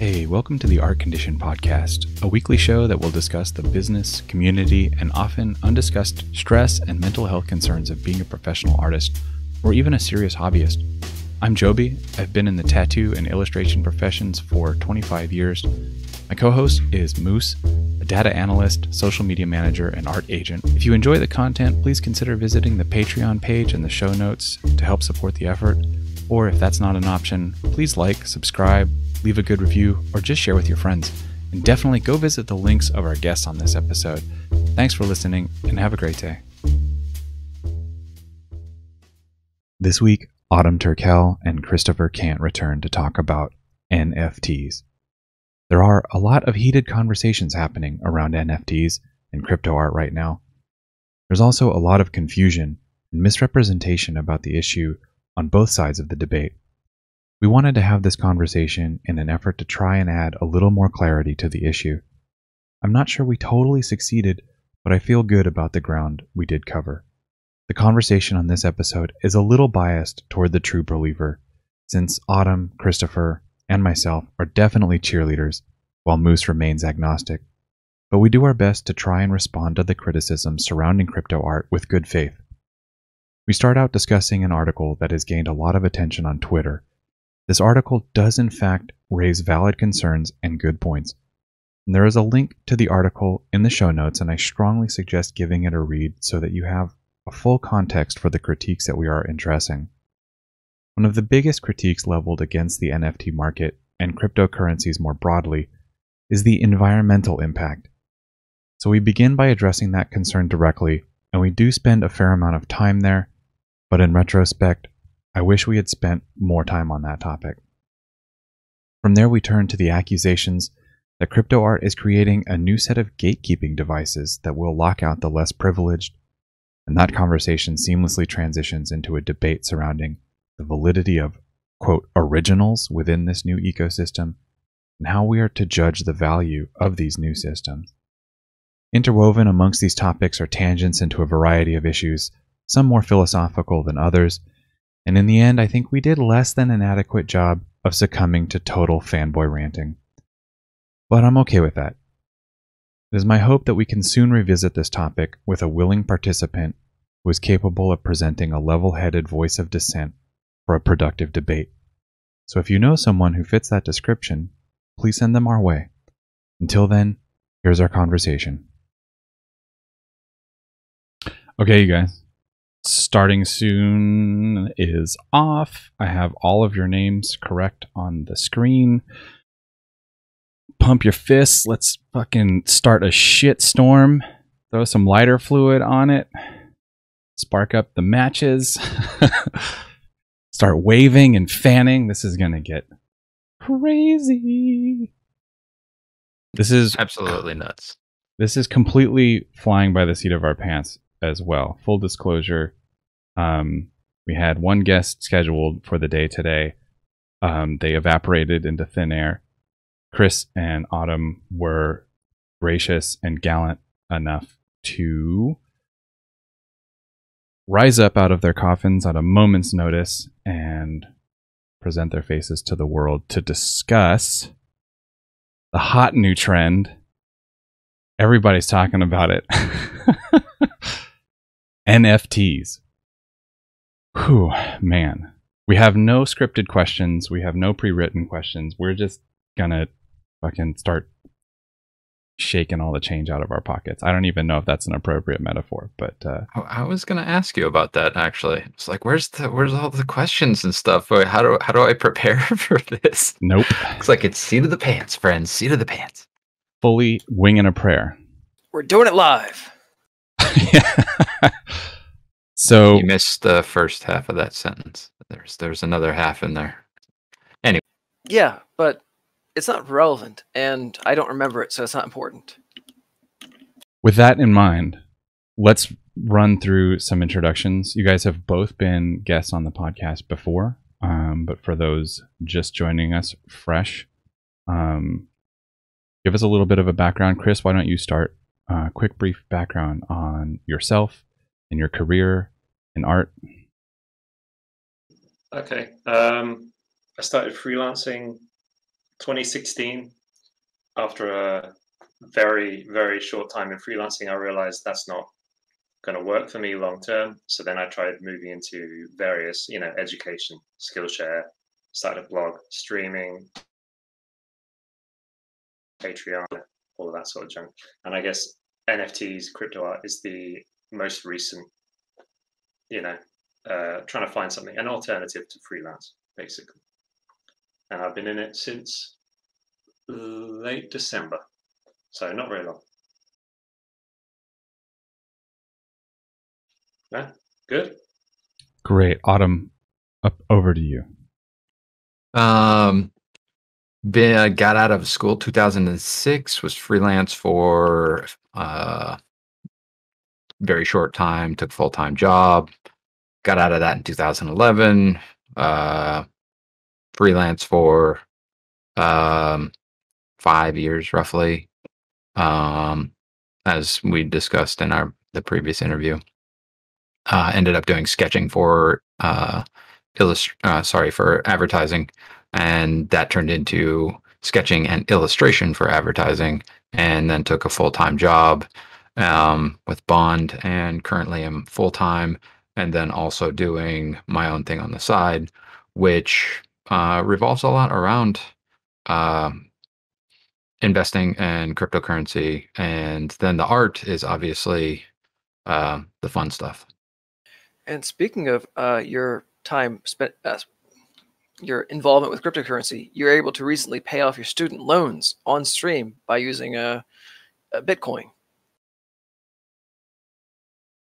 Hey, welcome to the Art Condition Podcast, a weekly show that will discuss the business, community, and often undiscussed stress and mental health concerns of being a professional artist, or even a serious hobbyist. I'm Joby. I've been in the tattoo and illustration professions for 25 years. My co-host is Moose, a data analyst, social media manager, and art agent. If you enjoy the content, please consider visiting the Patreon page and the show notes to help support the effort. Or if that's not an option, please like, subscribe, leave a good review, or just share with your friends. And definitely go visit the links of our guests on this episode. Thanks for listening, and have a great day. This week, Autumn Turkel and Christopher Cant return to talk about NFTs. There are a lot of heated conversations happening around NFTs and crypto art right now. There's also a lot of confusion and misrepresentation about the issue on both sides of the debate. We wanted to have this conversation in an effort to try and add a little more clarity to the issue. I'm not sure we totally succeeded, but I feel good about the ground we did cover. The conversation on this episode is a little biased toward the true believer, since Autumn, Christopher, and myself are definitely cheerleaders, while Moose remains agnostic. But we do our best to try and respond to the criticism surrounding crypto art with good faith. We start out discussing an article that has gained a lot of attention on Twitter. This article does in fact raise valid concerns and good points. And there is a link to the article in the show notes, and I strongly suggest giving it a read so that you have a full context for the critiques that we are addressing. One of the biggest critiques leveled against the NFT market and cryptocurrencies more broadly is the environmental impact. So we begin by addressing that concern directly, and we do spend a fair amount of time there, but in retrospect, I wish we had spent more time on that topic. From there, we turn to the accusations that crypto art is creating a new set of gatekeeping devices that will lock out the less privileged, and that conversation seamlessly transitions into a debate surrounding the validity of, quote, originals within this new ecosystem, and how we are to judge the value of these new systems. Interwoven amongst these topics are tangents into a variety of issues, some more philosophical than others, and in the end, I think we did less than an adequate job of succumbing to total fanboy ranting. But I'm okay with that. It is my hope that we can soon revisit this topic with a willing participant who is capable of presenting a level-headed voice of dissent for a productive debate. So if you know someone who fits that description, please send them our way. Until then, here's our conversation. Okay, you guys. Starting soon is off. I have all of your names correct on the screen. Pump your fists. Let's fucking start a shit storm. Throw some lighter fluid on it. Spark up the matches. Start waving and fanning. This is going to get crazy. This is absolutely nuts. This is completely flying by the seat of our pants as well. Full disclosure, we had one guest scheduled for the day today. They evaporated into thin air. Chris and Autumn were gracious and gallant enough to rise up out of their coffins at a moment's notice and present their faces to the world to discuss the hot new trend. Everybody's talking about it. NFTs. Whew, man. We have no scripted questions. We have no pre-written questions. We're just gonna fucking start shaking all the change out of our pockets. I don't even know if that's an appropriate metaphor, but I was gonna ask you about that actually. It's like, where's all the questions and stuff? Wait, how do I prepare for this? Nope. Looks like it's seat of the pants, friends. Seat of the pants. Fully winging a prayer. We're doing it live. Yeah. So you missed the first half of that sentence. There's another half in there. Anyway. Yeah, but it's not relevant, and I don't remember it, so it's not important. With that in mind, let's run through some introductions. You guys have both been guests on the podcast before, but for those just joining us fresh, give us a little bit of a background. Chris, why don't you start? Quick, brief background on yourself and your career in art. Okay. I started freelancing 2016, after a very, very short time in freelancing, I realized that's not going to work for me long term. So then I tried moving into various, education, Skillshare, started a blog, streaming, Patreon, all of that sort of junk. And I guess NFTs, crypto art is the most recent, trying to find something, an alternative to freelance, basically. And I've been in it since late December, so not very long. Yeah, good. Great. Autumn, up over to you. Got out of school 2006, was freelance for very short time, took full-time job, got out of that in 2011, freelance for 5 years roughly, as we discussed in the previous interview. Ended up doing sketching for for advertising, and that turned into sketching and illustration for advertising, and then took a full-time job with Bond, and currently am full-time, and then also doing my own thing on the side, which revolves a lot around investing in cryptocurrency, and then the art is obviously the fun stuff. And speaking of your time spent, your involvement with cryptocurrency, you're able to recently pay off your student loans on stream by using a Bitcoin.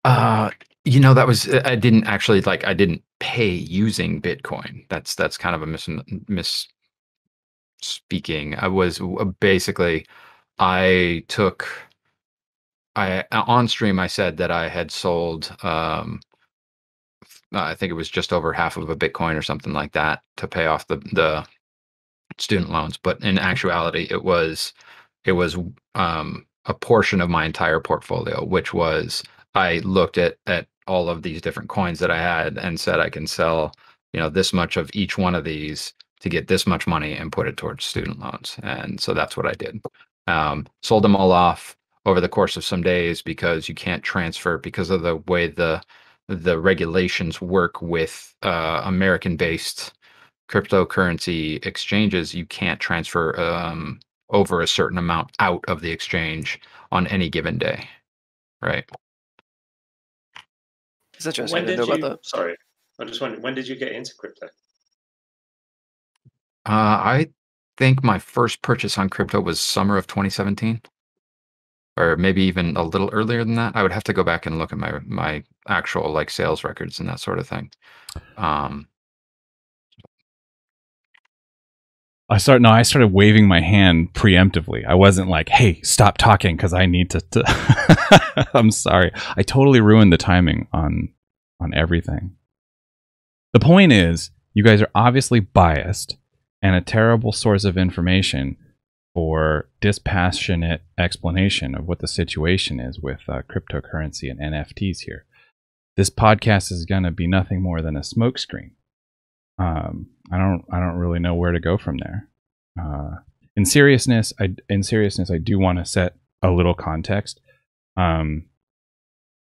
That was, I didn't actually, I didn't pay using Bitcoin. That's kind of a misspeaking. I was basically, on stream, I said that I had sold, I think it was just over half of a Bitcoin or something like that to pay off the student loans. But in actuality, it was a portion of my entire portfolio, which was, I looked at all of these different coins that I had and said I can sell, this much of each one of these to get this much money and put it towards student loans. And so that's what I did. Sold them all off over the course of some days, because you can't transfer, because of the way the regulations work with American-based cryptocurrency exchanges. You can't transfer over a certain amount out of the exchange on any given day, right? It's interesting to know about that. Sorry, I just wondered, when did you get into crypto? I think my first purchase on crypto was summer of 2017. Or maybe even a little earlier than that. I would have to go back and look at my actual sales records and that sort of thing. I started waving my hand preemptively. I wasn't like, "Hey, stop talking," because I need to. I'm sorry. I totally ruined the timing on everything. The point is, you guys are obviously biased and a terrible source of information for dispassionate explanation of what the situation is with cryptocurrency and NFTs here. This podcast is going to be nothing more than a smokescreen. I don't really know where to go from there. In seriousness, I do want to set a little context,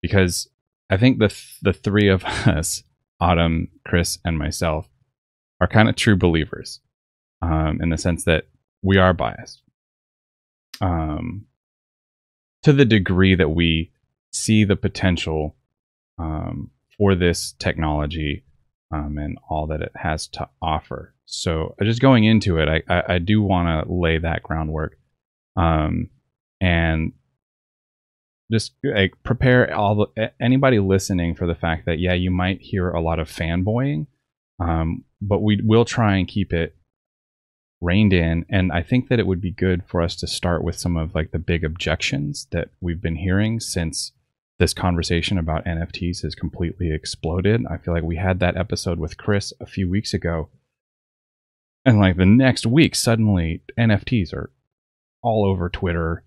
because I think the three of us, Autumn, Chris, and myself, are kind of true believers, in the sense that we are biased, to the degree that we see the potential for this technology and all that it has to offer. So just going into it, I do want to lay that groundwork, and just prepare anybody listening for the fact that, yeah, you might hear a lot of fanboying, but we will try and keep it reined in. And I think that it would be good for us to start with some of the big objections that we've been hearing since this conversation about NFTs has completely exploded. I feel like we had that episode with Chris a few weeks ago, and the next week, suddenly NFTs are all over Twitter.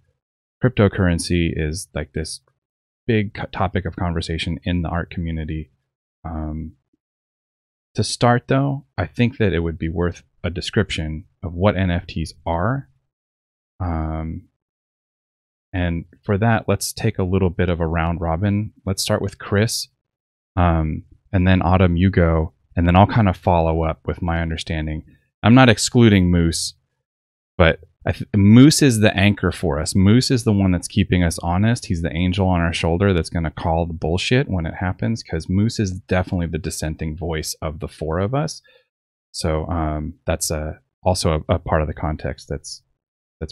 Cryptocurrency is this big topic of conversation in the art community. To start, though, I think that it would be worth a description of what NFTs are. And for that, let's take a little bit of a round robin. Let's start with Chris, and then Autumn, you go, and then I'll kind of follow up with my understanding. I'm not excluding Moose, but Moose is the anchor for us. Moose is the one that's keeping us honest. He's the angel on our shoulder that's going to call the bullshit when it happens, because Moose is definitely the dissenting voice of the four of us. So that's also a part of the context that's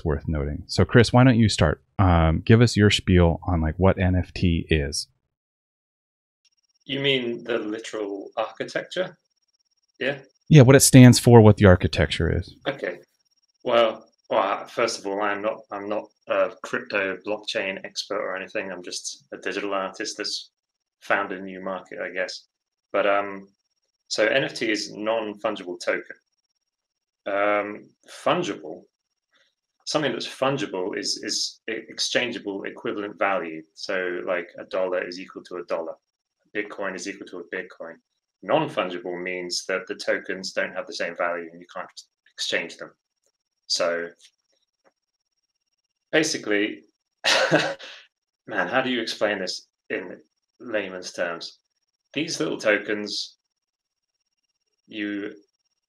worth noting. So Chris, why don't you start? Give us your spiel on like what NFT is. You mean the literal architecture? Yeah. Yeah, what it stands for, what the architecture is. Okay. Well, first of all, I'm not a crypto blockchain expert or anything. I'm just a digital artist that's found a new market, I guess. But so NFT is non-fungible token. Fungible. Something that's fungible is exchangeable equivalent value. So like $1 is equal to $1. Bitcoin is equal to a Bitcoin. Non-fungible means that the tokens don't have the same value and you can't exchange them. So basically, man, how do you explain this in layman's terms? These little tokens, you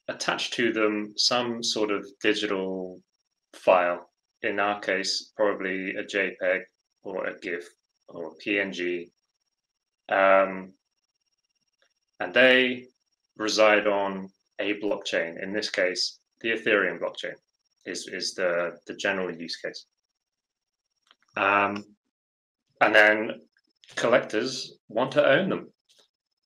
attach to them some sort of digital file. In our case, probably a JPEG or a GIF or a PNG. And they reside on a blockchain. In this case, the Ethereum blockchain is the general use case. And then collectors want to own them.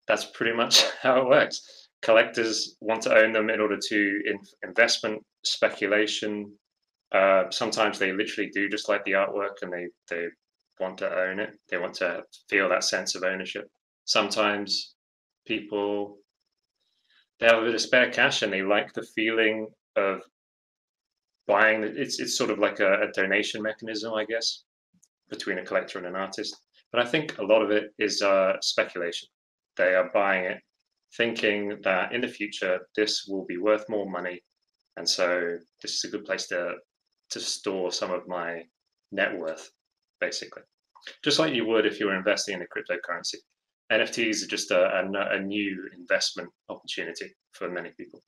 That's pretty much how it works. Collectors want to own them in order to investment, speculation. Sometimes they literally do just like the artwork and they want to own it. They want to feel that sense of ownership. Sometimes people, they have a bit of spare cash and they like the feeling of buying. It's sort of like a donation mechanism, I guess, between a collector and an artist. But I think a lot of it is speculation. They are buying it thinking that in the future this will be worth more money, and so this is a good place to store some of my net worth, basically. Just like you would if you were investing in a cryptocurrency. NFTs are just a new investment opportunity for many people.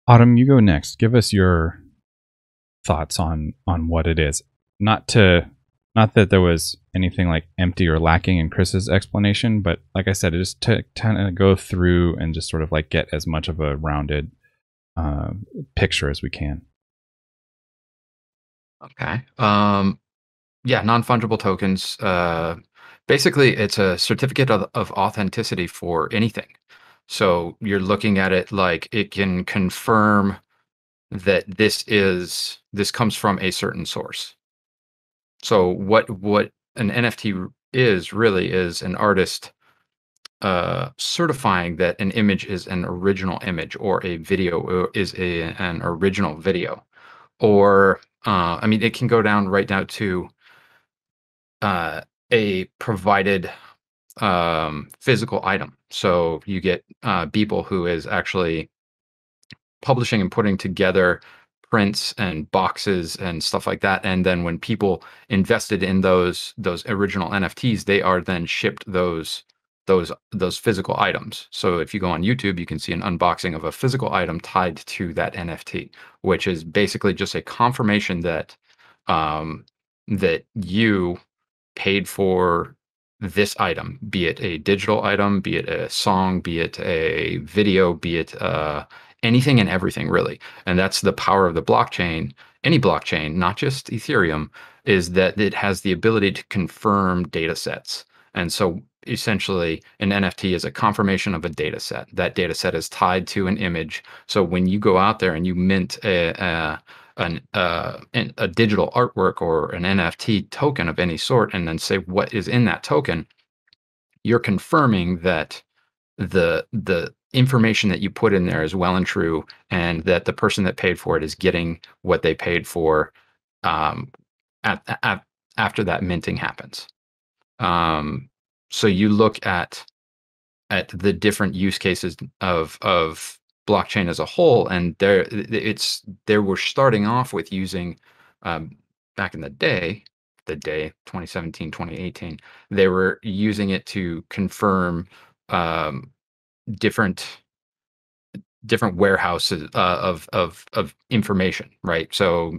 Autumn, you go next. Give us your thoughts on what it is. Not that there was anything like empty or lacking in Chris's explanation, but like I said, just to kind of go through and just sort of like get as much of a rounded picture as we can. Okay. Yeah, non-fungible tokens. Basically, it's a certificate of authenticity for anything. So you're looking at it like it can confirm that this comes from a certain source. So what an NFT really is an artist certifying that an image is an original image, or a video is an original video, or I mean, it can go down right now to a provided physical item. So you get Beeple, who is actually publishing and putting together prints and boxes and stuff like that. And then when people invested in those original NFTs, they are then shipped those physical items. So if you go on YouTube, you can see an unboxing of a physical item tied to that NFT, which is basically just a confirmation that that you paid for this item, be it a digital item, be it a song, be it a video, be it anything and everything, really. And that's the power of the blockchain. Any blockchain, not just Ethereum, is that it has the ability to confirm data sets. And so essentially an NFT is a confirmation of a data set. That data set is tied to an image. So when you go out there and you mint a digital artwork or an NFT token of any sort, and then say what is in that token, you're confirming that the information that you put in there is well and true, and that the person that paid for it is getting what they paid for after that minting happens. So you look at at the different use cases of blockchain as a whole, and they were starting off with using back in the day 2017, 2018, they were using it to confirm different warehouses of information, right? So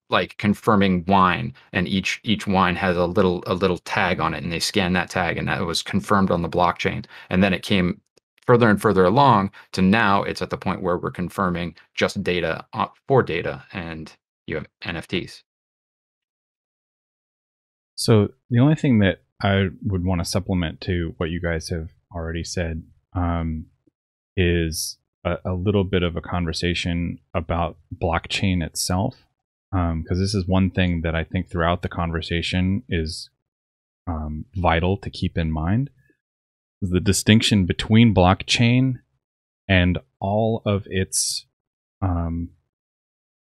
like confirming wine, and each wine has a little tag on it, and they scan that tag, and that was confirmed on the blockchain. And then it came further and further along to now it's at the point where we're confirming just data for data, and you have NFTs. So the only thing that I would want to supplement to what you guys have already said is a little bit of a conversation about blockchain itself, because this is one thing that I think throughout the conversation is vital to keep in mind. The distinction between blockchain and all of its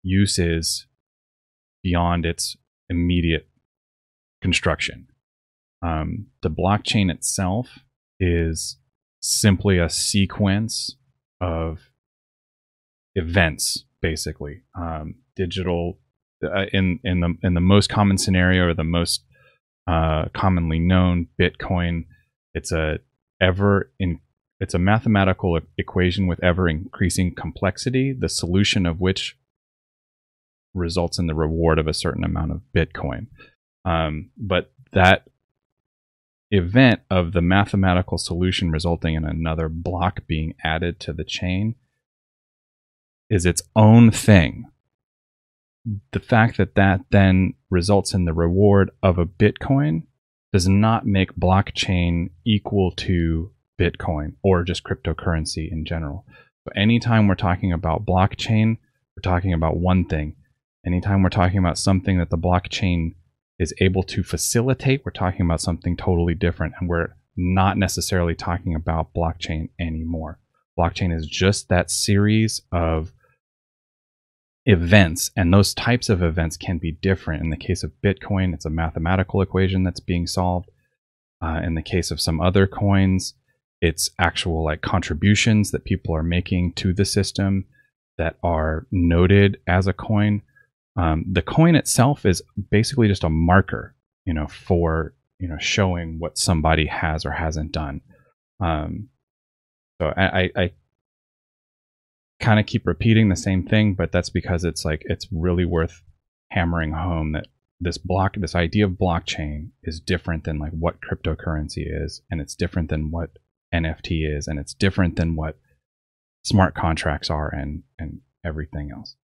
uses beyond its immediate construction. The blockchain itself is simply a sequence of events, basically. Digital, in the most common scenario, or the most commonly known, Bitcoin. It's a mathematical equation with ever increasing complexity, the solution of which results in the reward of a certain amount of Bitcoin. But that event of the mathematical solution resulting in another block being added to the chain is its own thing. The fact that that then results in the reward of a Bitcoin does not make blockchain equal to Bitcoin or just cryptocurrency in general. But anytime we're talking about blockchain, we're talking about one thing. Anytime we're talking about something that the blockchain is able to facilitate, we're talking about something totally different, and we're not necessarily talking about blockchain anymore. Blockchain is just that series of events, and those types of events can be different. In the case of Bitcoin, it's a mathematical equation that's being solved. In the case of some other coins, it's actual like contributions that people are making to the system that are noted as a coin. The coin itself is basically just a marker, for showing what somebody has or hasn't done. So I kind of keep repeating the same thing, but that's because it's really worth hammering home that this idea of blockchain is different than like what cryptocurrency is, and it's different than what NFT is, and it's different than what smart contracts are, and everything else.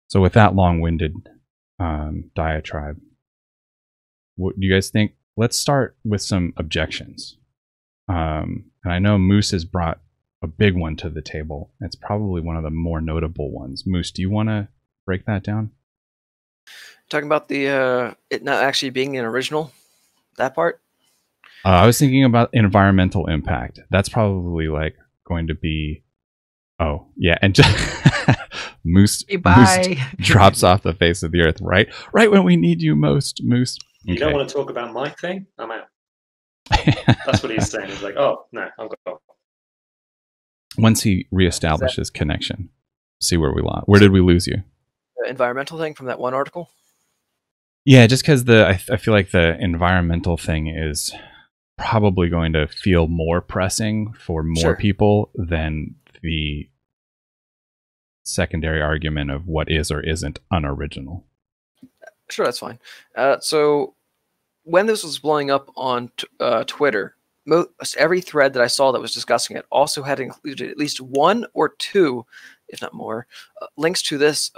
So with that long-winded diatribe, what do you guys think? Let's start with some objections. And I know Moose has brought a big one to the table. It's probably one of the more notable ones. Moose, do you want to break that down? Talking about the it not actually being an original, that part? I was thinking about environmental impact. That's probably like going to be... Oh, yeah, and just... Moose drops off the face of the earth right when we need you most, Moose. Okay. You don't want to talk about my thing? I'm out. That's what he's saying. He's like, oh, no, I'm gone. Once he reestablishes connection, see where we lost. Where did we lose you? The environmental thing from that one article? Yeah, just because I feel like the environmental thing is probably going to feel more pressing for more people than the secondary argument of what is or isn't unoriginal. Sure, that's fine. So when this was blowing up on Twitter, every thread that I saw that was discussing it also had included at least one or two, if not more, links to this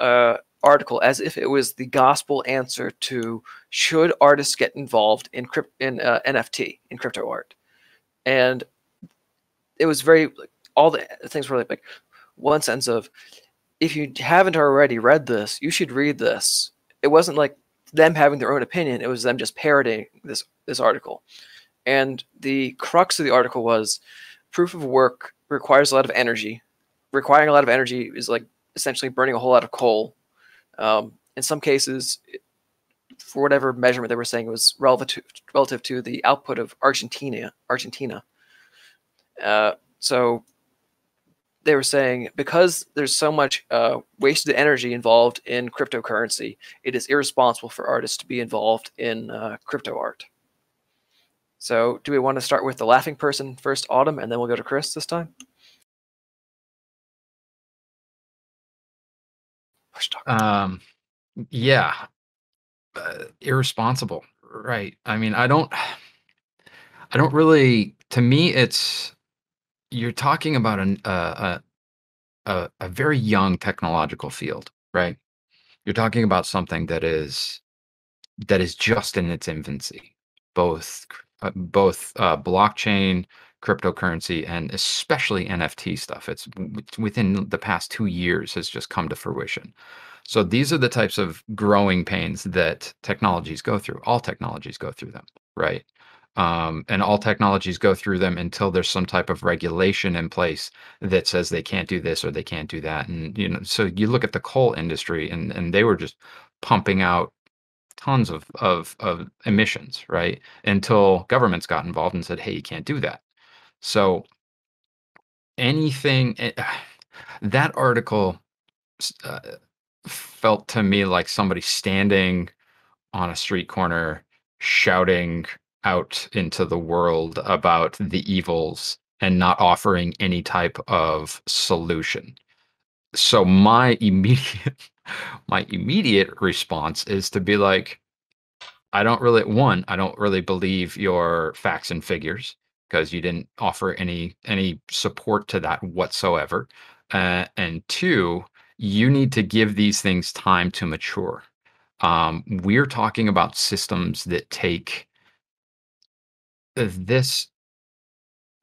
article, as if it was the gospel answer to should artists get involved in NFT, in crypto art. And it was all the things were like one sense of, if you haven't already read this, you should read this. It wasn't like them having their own opinion. It was them just parroting this article. And the crux of the article was proof of work requires a lot of energy. Requiring a lot of energy is like essentially burning a whole lot of coal. In some cases, for whatever measurement they were saying, it was relative to the output of Argentina. So they were saying because there's so much wasted energy involved in cryptocurrency, it is irresponsible for artists to be involved in crypto art. So do we want to start with the laughing person first, Autumn, and then we'll go to Chris this time? Yeah, irresponsible, right? I mean, I don't really. To me, you're talking about a very young technological field, right? You're talking about something that is just in its infancy, both blockchain, cryptocurrency, and especially NFT stuff. It's within the past 2 years has just come to fruition. So these are the types of growing pains that technologies go through. All technologies go through them, right? And all technologies go through them until there's some type of regulation in place that says they can't do this or they can't do that. And so you look at the coal industry, and they were just pumping out tons of emissions, right? Until governments got involved and said, "Hey, you can't do that." So anything that article uh, felt to me like somebody standing on a street corner shouting out into the world about the evils and not offering any type of solution. So my immediate response is to be like, I don't really believe your facts and figures because you didn't offer any support to that whatsoever. And two, you need to give these things time to mature. We're talking about systems that take this,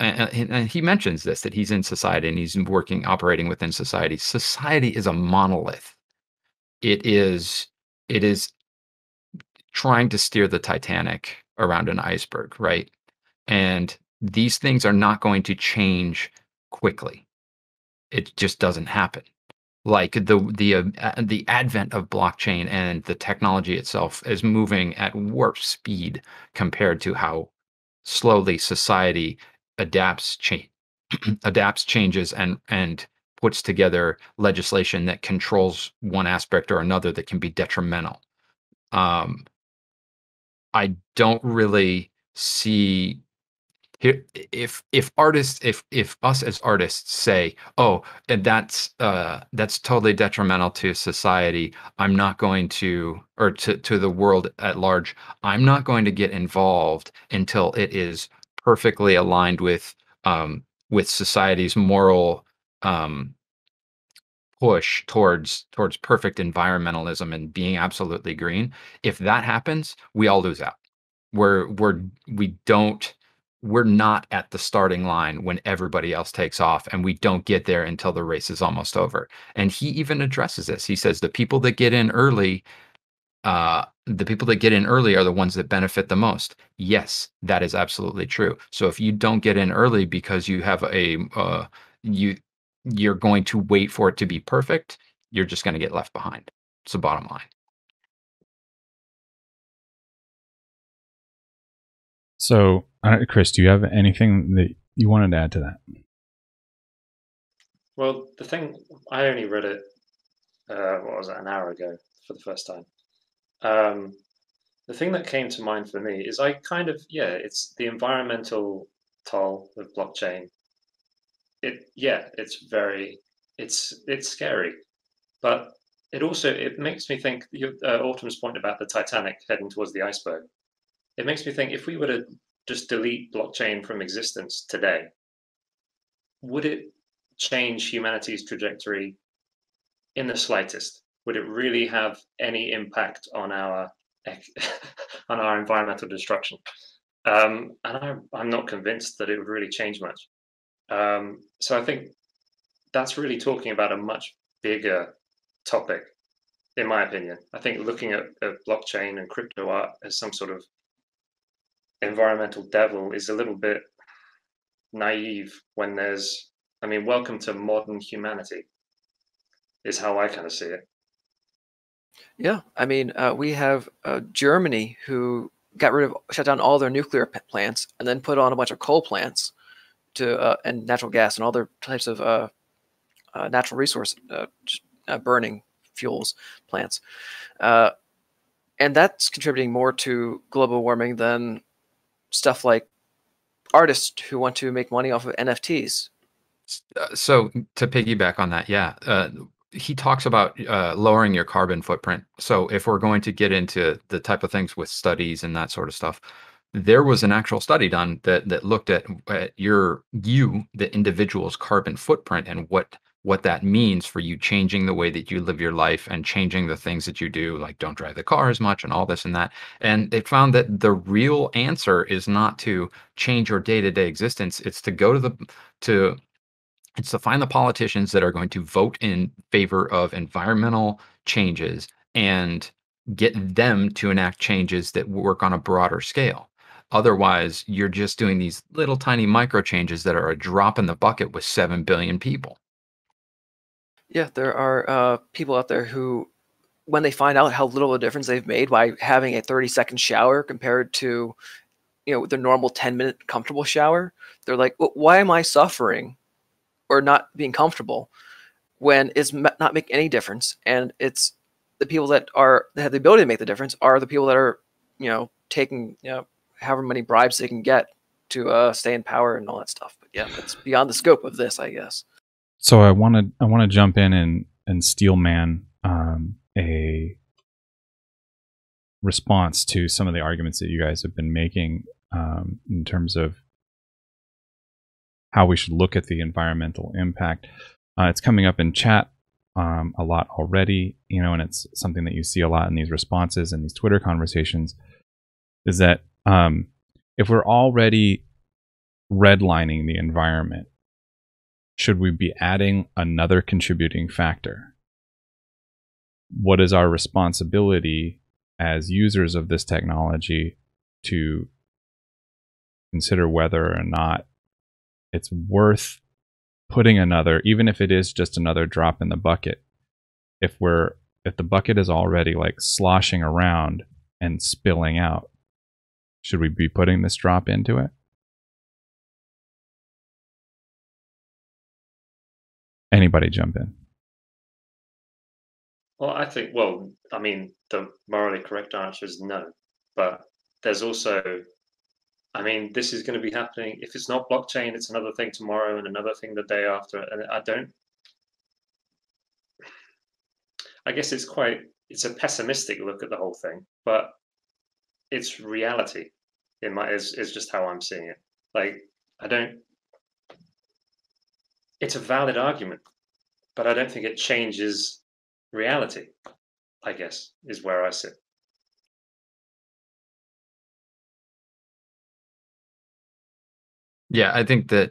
and he mentions this, that he's in society and he's operating within society. Society is a monolith. It is trying to steer the Titanic around an iceberg, right? And these things are not going to change quickly. It just doesn't happen. Like the advent of blockchain and the technology itself is moving at warp speed compared to how slowly society adapts changes and puts together legislation that controls one aspect or another that can be detrimental. Um, I don't really see here if artists if us as artists say, oh, and that's totally detrimental to society, I'm not going to, or to the world at large, I'm not going to get involved until it is perfectly aligned with society's moral um push towards perfect environmentalism and being absolutely green. If that happens, we all lose out. We're we're we don't we're not at the starting line when everybody else takes off, and we don't get there until the race is almost over. And he even addresses this. He says the people that get in early are the ones that benefit the most. Yes, that is absolutely true. So if you don't get in early because you have you're going to wait for it to be perfect, you're just going to get left behind. It's the bottom line. So, Chris, do you have anything that you wanted to add to that? Well, the thing, I only read it, what was it, an hour ago for the first time. The thing that came to mind for me is it's the environmental toll of blockchain. It's scary, but it makes me think, Autumn's point about the Titanic heading towards the iceberg. It makes me think, if we were to just delete blockchain from existence today, would it change humanity's trajectory in the slightest? Would it really have any impact on our on our environmental destruction? And I'm not convinced that it would really change much. So I think that's really talking about a much bigger topic, in my opinion. I think looking at blockchain and crypto art as some sort of environmental devil is a little bit naive when welcome to modern humanity, is how I kind of see it. Yeah, I mean, we have Germany who shut down all their nuclear plants and then put on a bunch of coal plants to and natural gas and other types of natural resource burning fuels plants, and that's contributing more to global warming than stuff like artists who want to make money off of NFTs. So to piggyback on that, yeah, he talks about lowering your carbon footprint. So if we're going to get into the type of things with studies and that sort of stuff, there was an actual study done that looked at the individual's carbon footprint and what that means for you changing the way that you live your life and changing the things that you do, like don't drive the car as much and all this and that. And they found that the real answer is not to change your day-to-day existence. It's to go it's to find the politicians that are going to vote in favor of environmental changes and get them to enact changes that work on a broader scale. Otherwise, you're just doing these little tiny micro changes that are a drop in the bucket with 7 billion people. Yeah, there are people out there who, when they find out how little of a difference they've made by having a 30-second shower compared to, the normal 10-minute comfortable shower, they're like, well, why am I suffering or not being comfortable when it's not making any difference? And it's the people that have the ability to make the difference are the people that are, taking, however many bribes they can get to stay in power and all that stuff. But yeah, it's beyond the scope of this, I guess. So I want to jump in and steel man a response to some of the arguments that you guys have been making in terms of how we should look at the environmental impact. It's coming up in chat a lot already, and it's something that you see a lot in these responses and these Twitter conversations, is that if we're already redlining the environment, should we be adding another contributing factor? What is our responsibility as users of this technology to consider whether or not it's worth putting another, even if it is just another drop in the bucket, if the bucket is already like sloshing around and spilling out, should we be putting this drop into it? Anybody jump in? Well, the morally correct answer is no. But there's also, this is going to be happening. If it's not blockchain, it's another thing tomorrow and another thing the day after. And I guess it's a pessimistic look at the whole thing, but it's reality. Is just how I'm seeing it. Like, it's a valid argument, but I don't think it changes reality, I guess, is where I sit. Yeah, I think that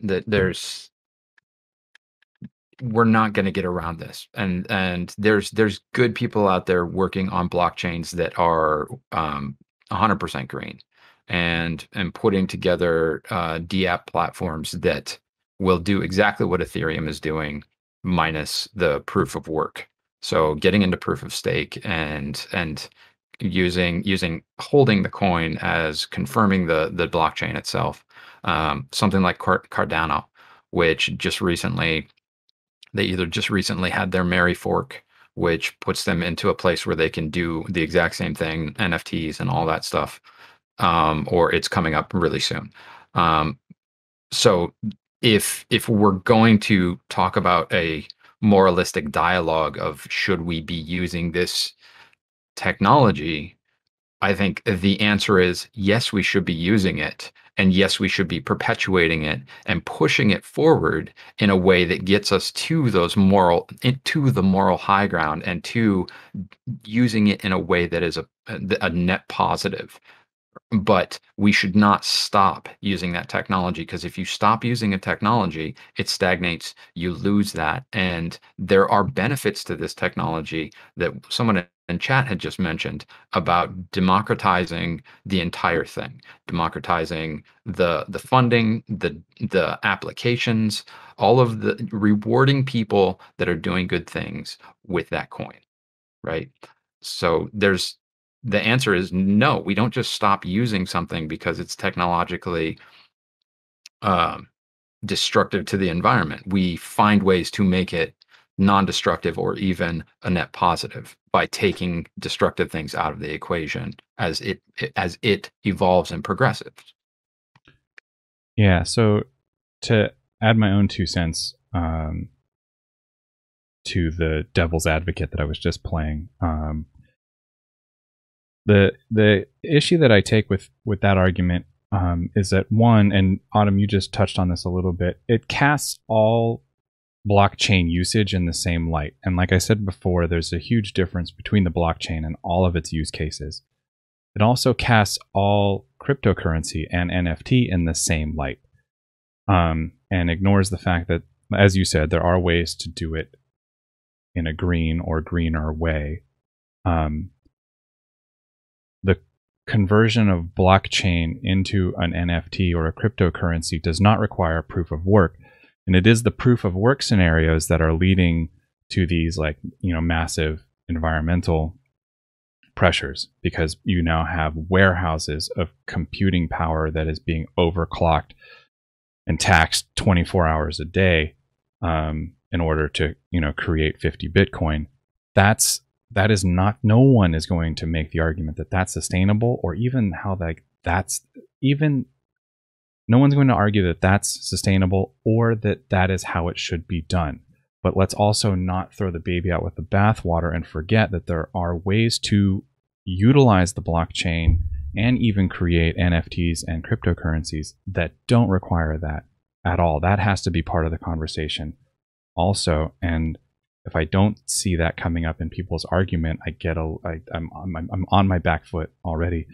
we're not going to get around this, and there's good people out there working on blockchains that are 100% green and putting together DApp platforms that will do exactly what Ethereum is doing, minus the proof of work. So getting into proof of stake and using holding the coin as confirming the blockchain itself. Something like Cardano, which they either just recently had their Merry fork, which puts them into a place where they can do the exact same thing, NFTs and all that stuff, or it's coming up really soon. So if we're going to talk about a moralistic dialogue of should we be using this technology, I think the answer is yes, we should be using it. And yes, we should be perpetuating it and pushing it forward in a way that gets us to the moral high ground and to using it in a way that is a net positive. But we should not stop using that technology, because if you stop using a technology, it stagnates, you lose that. And there are benefits to this technology that someone in chat had just mentioned about democratizing the entire thing, democratizing the funding, the applications, all of the rewarding people that are doing good things with that coin, right? So the answer is no, we don't just stop using something because it's technologically destructive to the environment. We find ways to make it non-destructive or even a net positive by taking destructive things out of the equation as it evolves and progresses. Yeah, so to add my own 2 cents to the devil's advocate that I was just playing, the issue that I take with that argument is that, one, and Autumn, you just touched on this a little bit, it casts all blockchain usage in the same light. And like I said before, there's a huge difference between the blockchain and all of its use cases. It also casts all cryptocurrency and NFT in the same light, and ignores the fact that, as you said, there are ways to do it in a green or greener way. The conversion of blockchain into an NFT or a cryptocurrency does not require proof of work. And it is the proof of work scenarios that are leading to these, like, massive environmental pressures, because you now have warehouses of computing power that is being overclocked and taxed 24 hours a day in order to create 50 Bitcoin. That is not, no one is going to make the argument that that's sustainable, or even how no one's going to argue that that's sustainable or that that is how it should be done. But let's also not throw the baby out with the bathwater and forget that there are ways to utilize the blockchain and even create NFTs and cryptocurrencies that don't require that at all. That has to be part of the conversation also. And if I don't see that coming up in people's argument, I'm on my back foot already.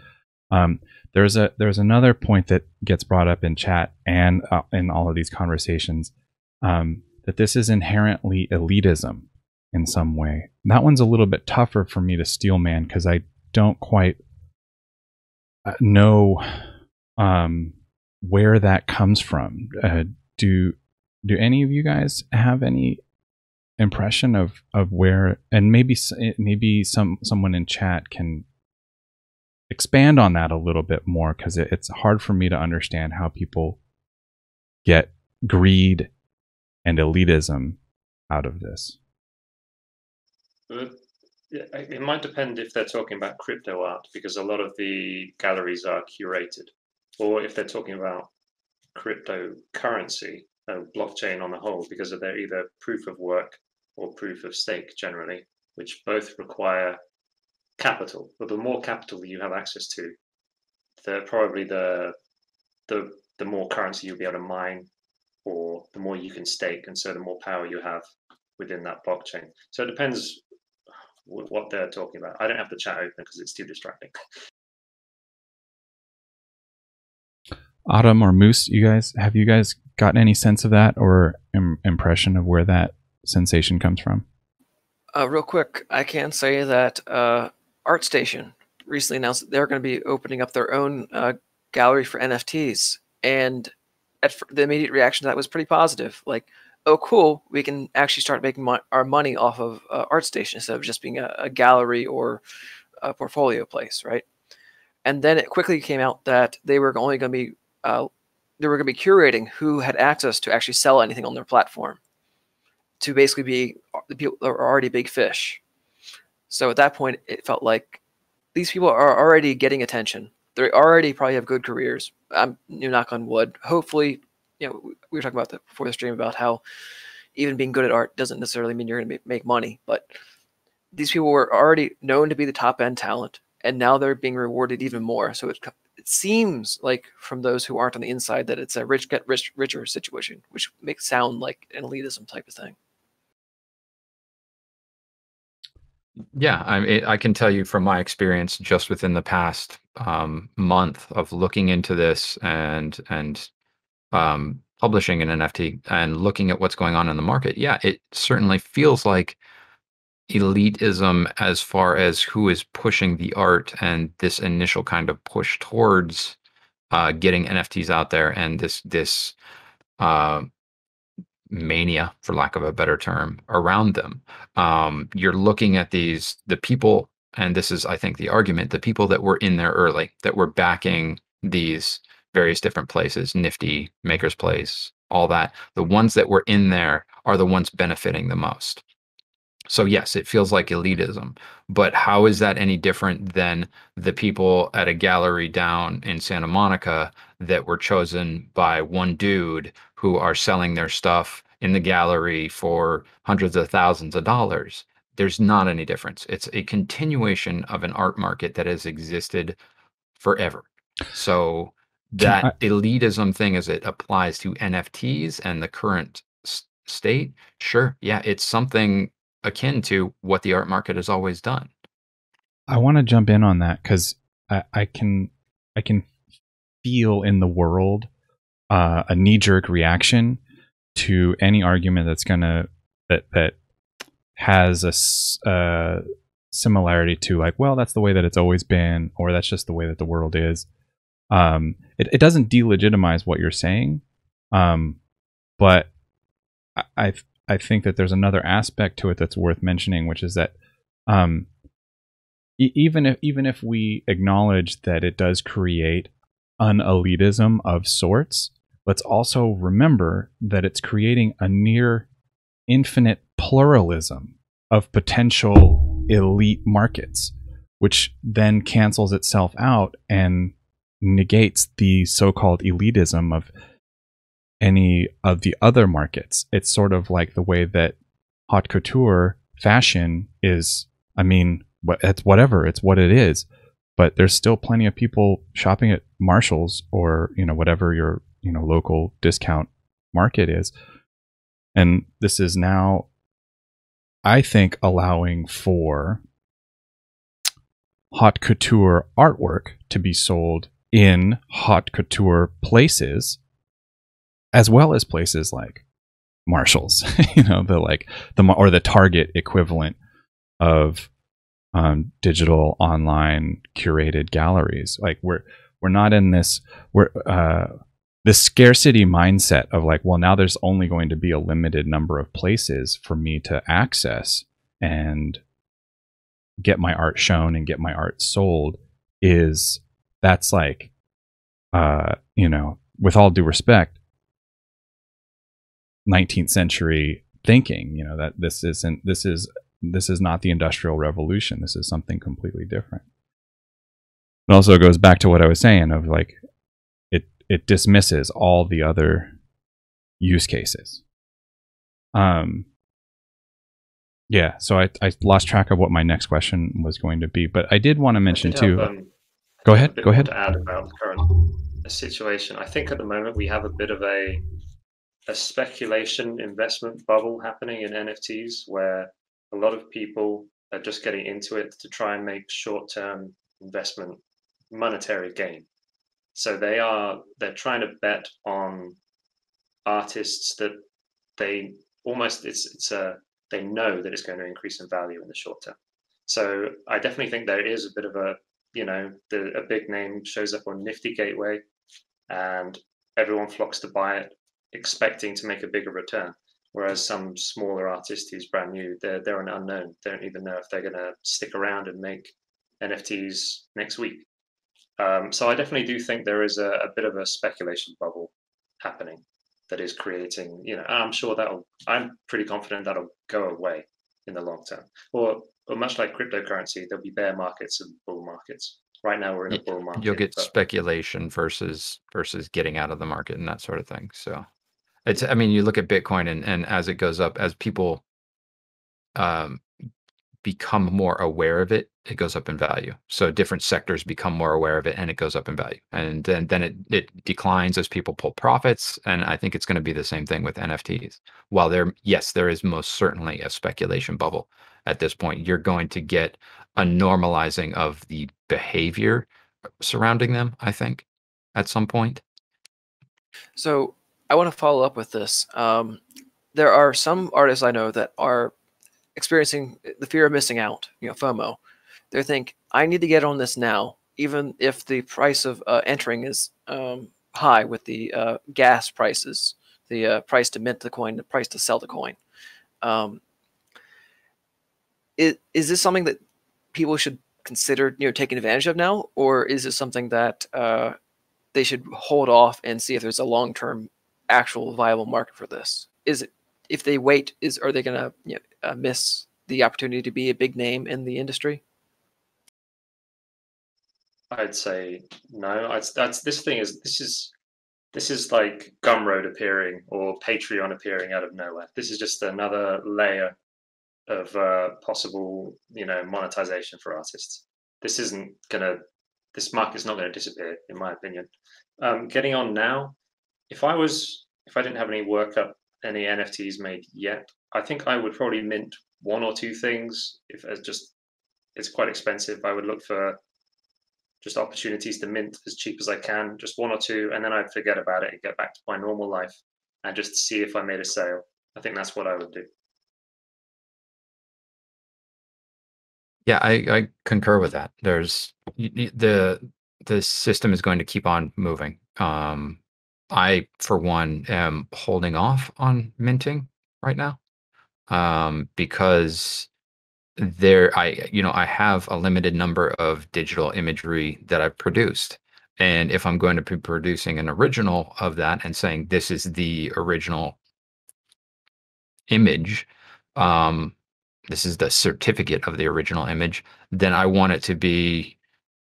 There's another point that gets brought up in chat and in all of these conversations, that this is inherently elitism in some way. That one's a little bit tougher for me to steel man, because I don't quite know where that comes from. Do any of you guys have any impression of where? And maybe someone in chat can expand on that a little bit more, because it's hard for me to understand how people get greed and elitism out of this. It might depend if they're talking about crypto art, because a lot of the galleries are curated, or if they're talking about cryptocurrency, blockchain on the whole, because they're either proof of work or proof of stake generally, which both require capital. But the more capital you have access to, probably the more currency you'll be able to mine, or the more you can stake, and so the more power you have within that blockchain. So it depends what they're talking about. I don't have the chat open because it's too distracting. Autumn or Moose, have you guys gotten any sense of that, or impression of where that sensation comes from? Real quick, I can say that ArtStation recently announced that they're going to be opening up their own gallery for NFTs, and the immediate reaction to that was pretty positive. Like, oh, cool, we can actually start making our money off of ArtStation instead of just being a gallery or a portfolio place, right? And then it quickly came out that they were only going to be curating who had access to actually sell anything on their platform, to basically be the people that are already big fish. So at that point, it felt like these people are already getting attention. They already probably have good careers. I'm knock on wood. Hopefully, we were talking about that before the stream about how even being good at art doesn't necessarily mean you're going to make money. But these people were already known to be the top end talent, and now they're being rewarded even more. So it seems like, from those who aren't on the inside, that it's a rich get richer situation, which makes sound like an elitism type of thing. Yeah, I can tell you from my experience just within the past month of looking into this and publishing an NFT and looking at what's going on in the market. Yeah, it certainly feels like elitism as far as who is pushing the art, and this initial kind of push towards getting NFTs out there, and this mania, for lack of a better term, around them. You're looking at the people, and this is, I think, the argument, the people that were in there early, that were backing these various different places, Nifty, Maker's Place, all that, the ones that were in there are the ones benefiting the most. So yes, it feels like elitism, but how is that any different than the people at a gallery down in Santa Monica that were chosen by one dude who are selling their stuff in the gallery for hundreds of thousands of dollars? There's not any difference. It's a continuation of an art market that has existed forever. So that elitism thing, as it applies to NFTs and the current state, sure, yeah, it's something akin to what the art market has always done. I want to jump in on that because I can feel in the world a knee-jerk reaction to any argument that's gonna that has a similarity to, like, well, that's the way that it's always been, or that's just the way that the world is. It doesn't delegitimize what you're saying, but I think that there's another aspect to it that's worth mentioning, which is that even if we acknowledge that it does create an elitism of sorts, let's also remember that it's creating a near infinite pluralism of potential elite markets, which then cancels itself out and negates the so-called elitism of any of the other markets. It's sort of like the way that haute couture fashion is. I mean, it's whatever, it's what it is, but there's still plenty of people shopping at Marshall's or, whatever your, local discount market is. And this is now, I think, allowing for haute couture artwork to be sold in haute couture places, as well as places like Marshall's, the Target equivalent of digital, online, curated galleries. Like we're not in this scarcity mindset of like, well, now there's only going to be a limited number of places for me to access and get my art shown and get my art sold. That's like, with all due respect, 19th century thinking, that this is not the Industrial Revolution. This is something completely different. It also goes back to what I was saying of like, it dismisses all the other use cases. Yeah, so I lost track of what my next question was going to be, but I did want to mention too. Go ahead. To add about the current situation, I think at the moment we have a bit of a speculation investment bubble happening in NFTs, where a lot of people are just getting into it to try and make short-term investment monetary gain. So they're trying to bet on artists that they almost they know that it's going to increase in value in the short term. So I definitely think there is a bit of a a big name shows up on Nifty Gateway and everyone flocks to buy it, expecting to make a bigger return. Whereas some smaller artist who's brand new, they're an unknown. They don't even know if they're going to stick around and make NFTs next week. So I definitely do think there is a bit of a speculation bubble happening that is creating, I'm pretty confident that'll go away in the long term. Or much like cryptocurrency, there'll be bear markets and bull markets. Right now we're in a bull market. You'll get speculation versus getting out of the market and that sort of thing. So you look at Bitcoin and as it goes up, as people become more aware of it, it goes up in value. So different sectors become more aware of it and it goes up in value. And then it declines as people pull profits. And I think it's going to be the same thing with NFTs. While there is most certainly a speculation bubble at this point, you're going to get a normalizing of the behavior surrounding them, I think, at some point. So I want to follow up with this. There are some artists I know that are experiencing the fear of missing out, FOMO. They think, I need to get on this now, even if the price of entering is high with the gas prices, the price to mint the coin, the price to sell the coin. Is this something that people should consider, taking advantage of now, or is this something that they should hold off and see if there's a long-term actual viable market for this? Is it, if they wait, are they going to miss the opportunity to be a big name in the industry? I'd say no. This is like Gumroad appearing or Patreon appearing out of nowhere. This is just another layer of possible, monetization for artists. This market's not gonna disappear, in my opinion. Getting on now, if I didn't have any work up, any NFTs made yet, I think I would probably mint one or two things. If it's quite expensive, I would look for just opportunities to mint as cheap as I can, just one or two, and then I'd forget about it and get back to my normal life and just see if I made a sale. I think that's what I would do. Yeah, I concur with that. There's the system is going to keep on moving. I, for one, am holding off on minting right now, because I have a limited number of digital imagery that I've produced. And if I'm going to be producing an original of that and saying this is the original image, this is the certificate of the original image, then I want it to be,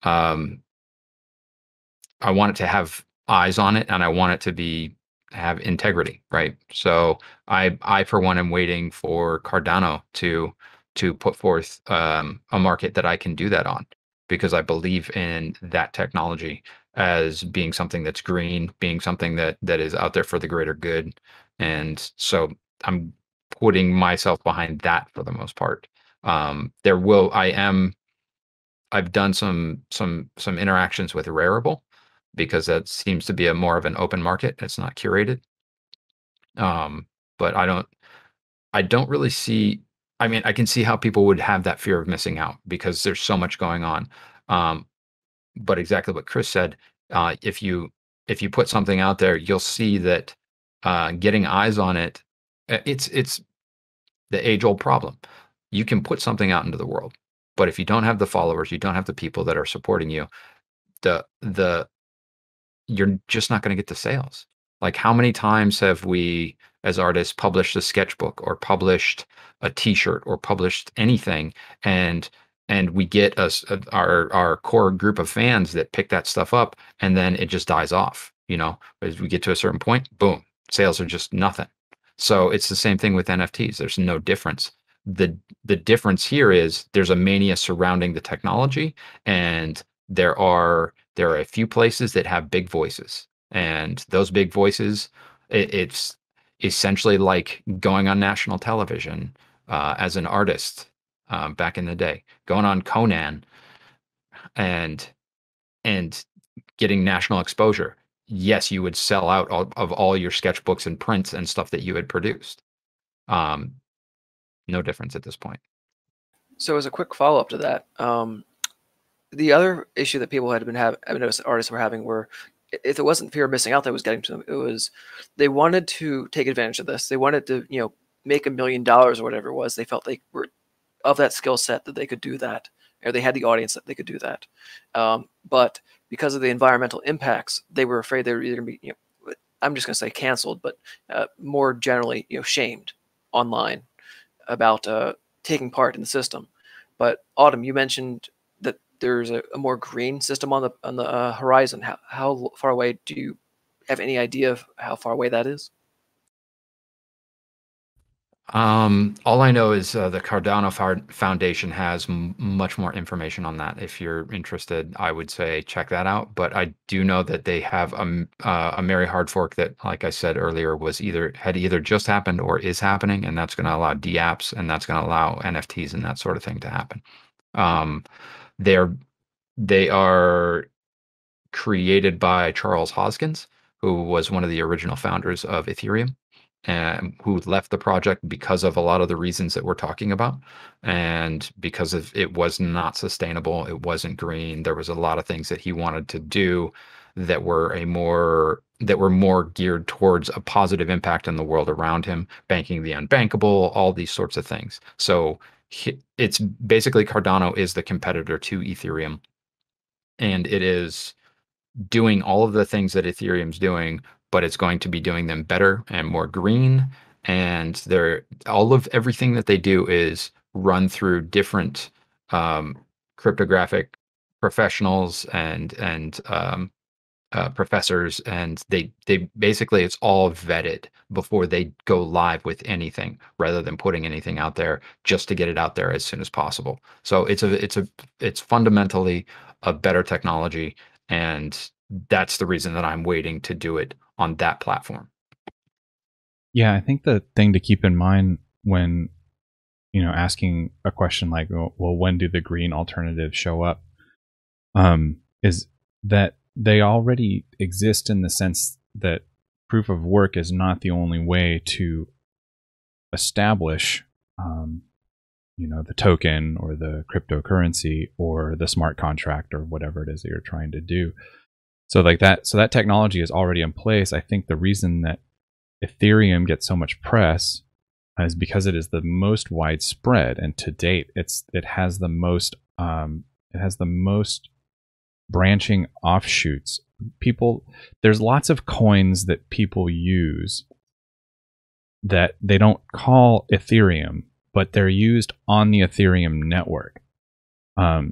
I want it to have eyes on it, and I want it to have integrity, right? So I for one am waiting for Cardano to put forth a market that I can do that on, because I believe in that technology as being something that's green, being something that is out there for the greater good. And so I'm putting myself behind that for the most part. I've done some interactions with Rarible, because that seems to be a more of an open market. It's not curated. But I don't really see, I mean, I can see how people would have that fear of missing out because there's so much going on. But exactly what Chris said, if you put something out there, you'll see that getting eyes on it, it's the age-old problem. You can put something out into the world, but if you don't have the followers, you don't have the people that are supporting you, you're just not going to get the sales. Like, how many times have we as artists published a sketchbook or published a t-shirt or published anything, and we get our core group of fans that pick that stuff up, and then it just dies off, as we get to a certain point, boom, sales are just nothing. So it's the same thing with NFTs. There's no difference. The difference here is there's a mania surrounding the technology, and there are a few places that have big voices, and those big voices, it's essentially like going on national television as an artist back in the day, going on Conan and getting national exposure. Yes, you would sell out of all your sketchbooks and prints and stuff that you had produced. No difference at this point. So as a quick follow-up to that, the other issue that people had been having, I noticed artists were having, were, if it wasn't fear of missing out that was getting to them, it was they wanted to take advantage of this. They wanted to, make $1 million or whatever it was. They felt they were of that skill set that they could do that, or they had the audience that they could do that. But because of the environmental impacts, they were afraid they were either going to be, I'm just going to say canceled, but more generally, shamed online about taking part in the system. But Autumn, you mentioned that there's a more green system on the horizon. How far away, do you have any idea of how far away that is? All I know is the Cardano Foundation has much more information on that. If you're interested, I would say check that out. But I do know that they have a Merry hard fork that, like I said earlier, had either just happened or is happening, and that's going to allow DApps, and that's going to allow NFTs and that sort of thing to happen. They are created by Charles Hoskins, who was one of the original founders of Ethereum, and who left the project because of a lot of the reasons that we're talking about, and because of it was not sustainable, it wasn't green. There was a lot of things that he wanted to do that were more geared towards a positive impact in the world around him, banking the unbankable, all these sorts of things. So it's basically, Cardano is the competitor to Ethereum, and it is doing all of the things that Ethereum's doing, but it's going to be doing them better and more green. And everything that they do is run through different cryptographic professionals and professors, and they basically, it's all vetted before they go live with anything, rather than putting anything out there just to get it out there as soon as possible. So it's fundamentally a better technology, and that's the reason that I'm waiting to do it on that platform. Yeah, I think the thing to keep in mind when, asking a question like, well, when do the green alternatives show up, is that they already exist, in the sense that proof of work is not the only way to establish, the token or the cryptocurrency or the smart contract or whatever it is that you're trying to do. So that technology is already in place. I think the reason that Ethereum gets so much press is because it is the most widespread, and to date, it has the most branching offshoots. There's lots of coins that people use that they don't call Ethereum, but they're used on the Ethereum network.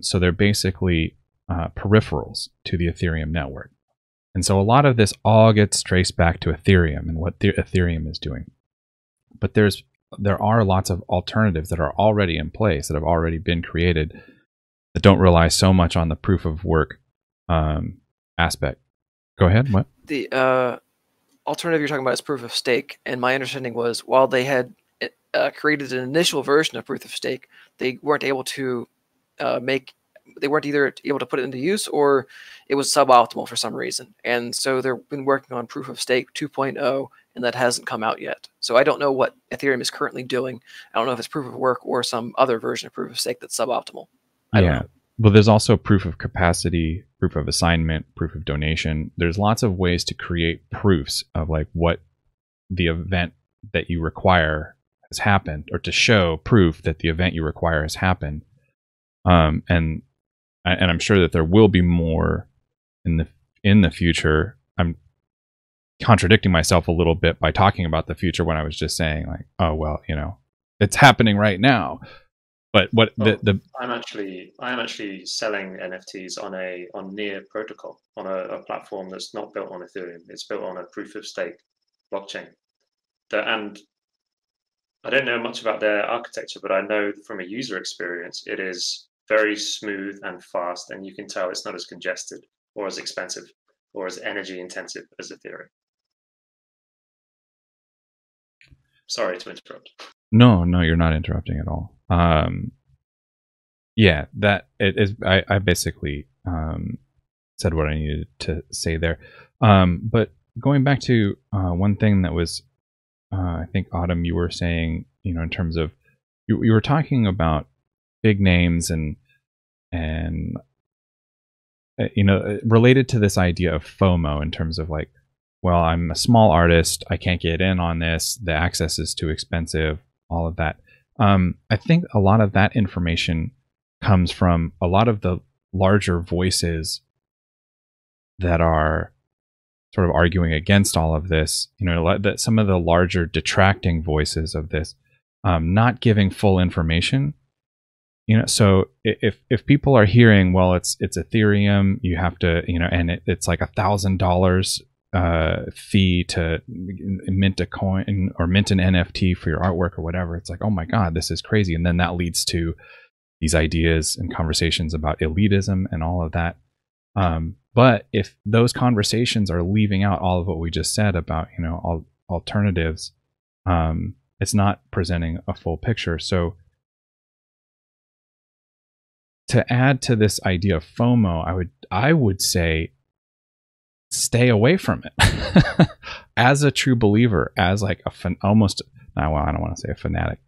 So they're basically peripherals to the Ethereum network. And so a lot of this all gets traced back to Ethereum and what Ethereum is doing. But there are lots of alternatives that are already in place, that have already been created, that don't rely so much on the proof of work aspect. Go ahead. What? The alternative you're talking about is proof of stake, and my understanding was, while they had created an initial version of proof of stake, they weren't able to they weren't either able to put it into use, or it was suboptimal for some reason. And so they've been working on proof of stake 2.0, and that hasn't come out yet. So I don't know what Ethereum is currently doing. I don't know if it's proof of work or some other version of proof of stake that's suboptimal. I don't know. Well, there's also proof of capacity, proof of assignment, proof of donation. There's lots of ways to create proofs of like what the event that you require has happened, or to show proof that the event you require has happened. And I'm sure that there will be more in the future. I'm contradicting myself a little bit by talking about the future when I was just saying like, oh well, it's happening right now. But what I'm actually selling NFTs on Near protocol, on a platform that's not built on Ethereum. It's built on a proof of stake blockchain. And I don't know much about their architecture, but I know from a user experience, it is very smooth and fast, and you can tell it's not as congested or as expensive or as energy intensive as Ethereum. Sorry to interrupt. No, you're not interrupting at all. Yeah, that it is. I basically said what I needed to say there. But going back to one thing that was, I think Autumn, you were saying, in terms of you were talking about big names and related to this idea of FOMO, in terms of like, well, I'm a small artist, I can't get in on this, the access is too expensive, all of that. I think a lot of that information comes from a lot of the larger voices that are sort of arguing against all of this, that some of the larger detracting voices of this, not giving full information. So if people are hearing, well, it's Ethereum, you have to, and it's like $1,000 fee to mint a coin or mint an NFT for your artwork or whatever, it's like, oh my God, this is crazy. And then that leads to these ideas and conversations about elitism and all of that. But if those conversations are leaving out all of what we just said about, alternatives, it's not presenting a full picture. So to add to this idea of FOMO, I would say stay away from it. As a true believer, as like almost, well, I don't want to say a fanatic.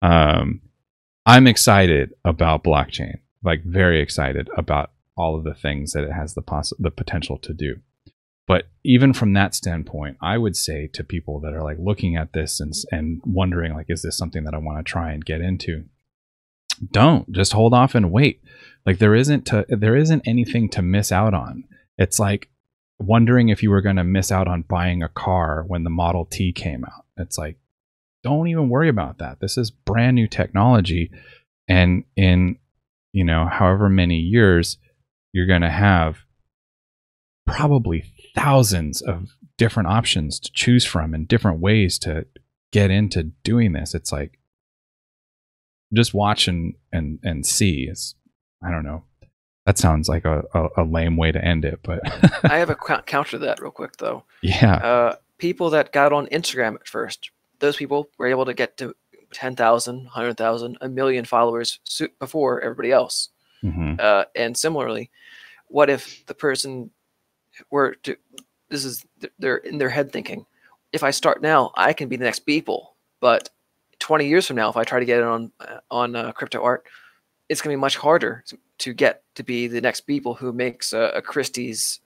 I'm excited about blockchain, like very excited about all of the things that it has the potential to do. But even from that standpoint, I would say to people that are like looking at this and wondering like, is this something that I want to try and get into? Don't, just hold off and wait. Like there isn't anything to miss out on. It's like wondering if you were going to miss out on buying a car when the Model T came out. It's like, don't even worry about that. This is brand new technology. And in, however many years, you're going to have probably thousands of different options to choose from and different ways to get into doing this. It's like, just watch and see. I don't know. That sounds like a lame way to end it, but I have a counter to that real quick, though. Yeah. People that got on Instagram at first, those people were able to get to 10,000, 100,000, 1 million followers before everybody else. Mm-hmm. And similarly, what if the person were to, they're in their head thinking, if I start now, I can be the next Beeple. But 20 years from now, if I try to get it on cryptoart, it's going to be much harder to get to be the next Beeple who makes a Christie's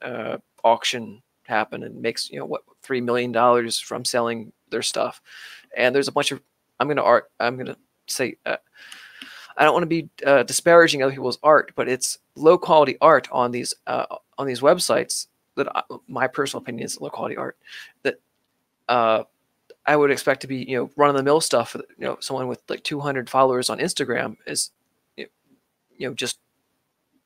auction happen and makes $3 million from selling their stuff. And there's a bunch of I'm going to say I don't want to be disparaging other people's art, but it's low quality art on these websites that my personal opinion is low quality art that I would expect to be run of the mill stuff. Someone with like 200 followers on Instagram is just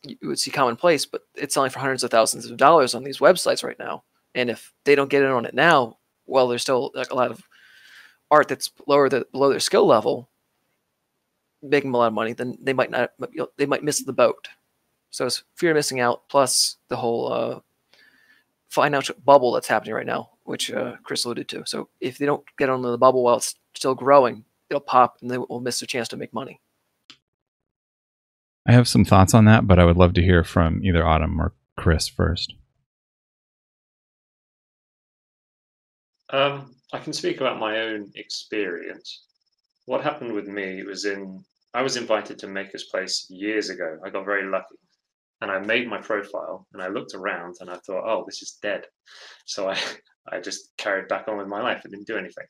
you would see commonplace, but it's selling for hundreds of thousands of dollars on these websites right now. And if they don't get in on it now, well, there's still like a lot of art that's below their skill level, making them a lot of money. Then they might miss the boat. So it's fear of missing out, plus the whole financial bubble that's happening right now, which Chris alluded to. So if they don't get on the bubble while it's still growing, it'll pop and they will miss a chance to make money. I have some thoughts on that, but I would love to hear from either Autumn or Chris first. I can speak about my own experience. What happened with me was I was invited to Maker's Place years ago. I got very lucky. And I made my profile and I looked around and I thought, oh, this is dead. So I just carried back on with my life. I didn't do anything.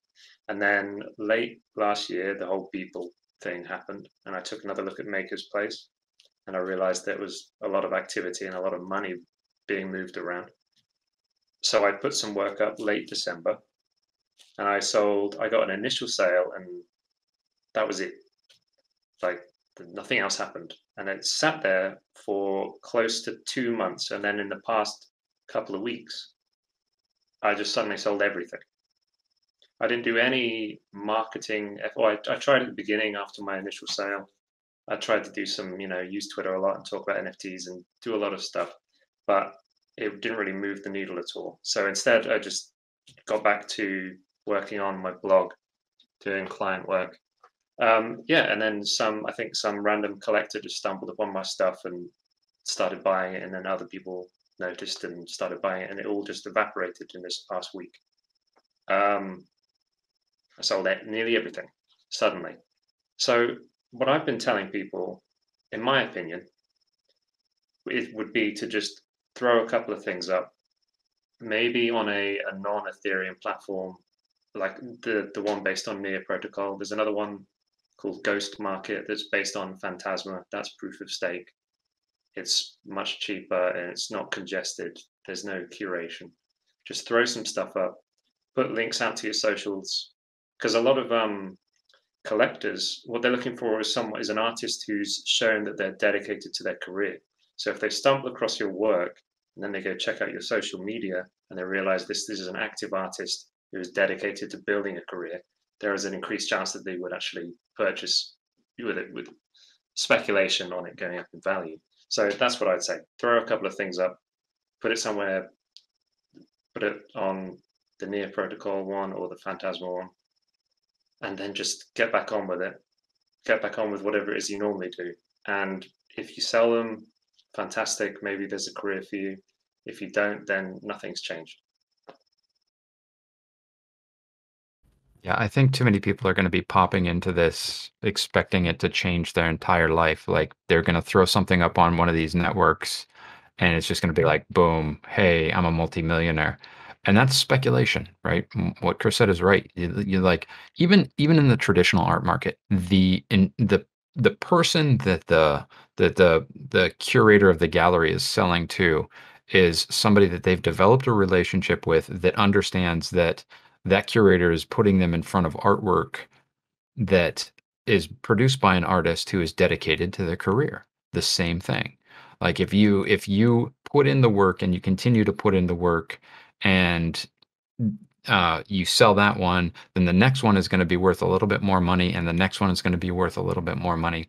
And then late last year, the whole Beeple thing happened. And I took another look at Maker's Place and I realized there was a lot of activity and a lot of money being moved around. So I put some work up late December and I got an initial sale and that was it. Like nothing else happened. And it sat there for close to 2 months. And then in the past couple of weeks, I just suddenly sold everything. I didn't do any marketing. I tried at the beginning after my initial sale. I tried to do some, use Twitter a lot and talk about NFTs and do a lot of stuff, but it didn't really move the needle at all. So instead, I just got back to working on my blog, doing client work. And then I think some random collector just stumbled upon my stuff and started buying it, and then other people noticed and started buying it, and it all just evaporated in this past week. I sold nearly everything suddenly. So what I've been telling people, in my opinion, it would be to just throw a couple of things up, maybe on a non-Ethereum platform, like the one based on Near Protocol. There's another one called Ghost Market that's based on Phantasma. That's proof of stake. It's much cheaper and it's not congested. There's no curation. Just throw some stuff up, put links out to your socials, because a lot of collectors, what they're looking for is an artist who's shown that they're dedicated to their career. So if they stumble across your work and then they go check out your social media and they realize this is an active artist who is dedicated to building a career, there is an increased chance that they would actually purchase with speculation on it going up in value. So that's what I'd say. Throw a couple of things up, put it somewhere, put it on the Near Protocol one or the Phantasma one, and then just get back on with it. Get back on with whatever it is you normally do. And if you sell them, fantastic. Maybe there's a career for you. If you don't, then nothing's changed. Yeah, I think too many people are going to be popping into this expecting it to change their entire life. Like they're going to throw something up on one of these networks and it's just going to be like, boom, hey, I'm a multimillionaire. And that's speculation, right? What Chris said is right. You like even in the traditional art market, the person that the curator of the gallery is selling to is somebody that they've developed a relationship with that understands that that curator is putting them in front of artwork that is produced by an artist who is dedicated to their career. The same thing. Like if you put in the work and you continue to put in the work and you sell that one, then the next one is going to be worth a little bit more money, and the next one is going to be worth a little bit more money.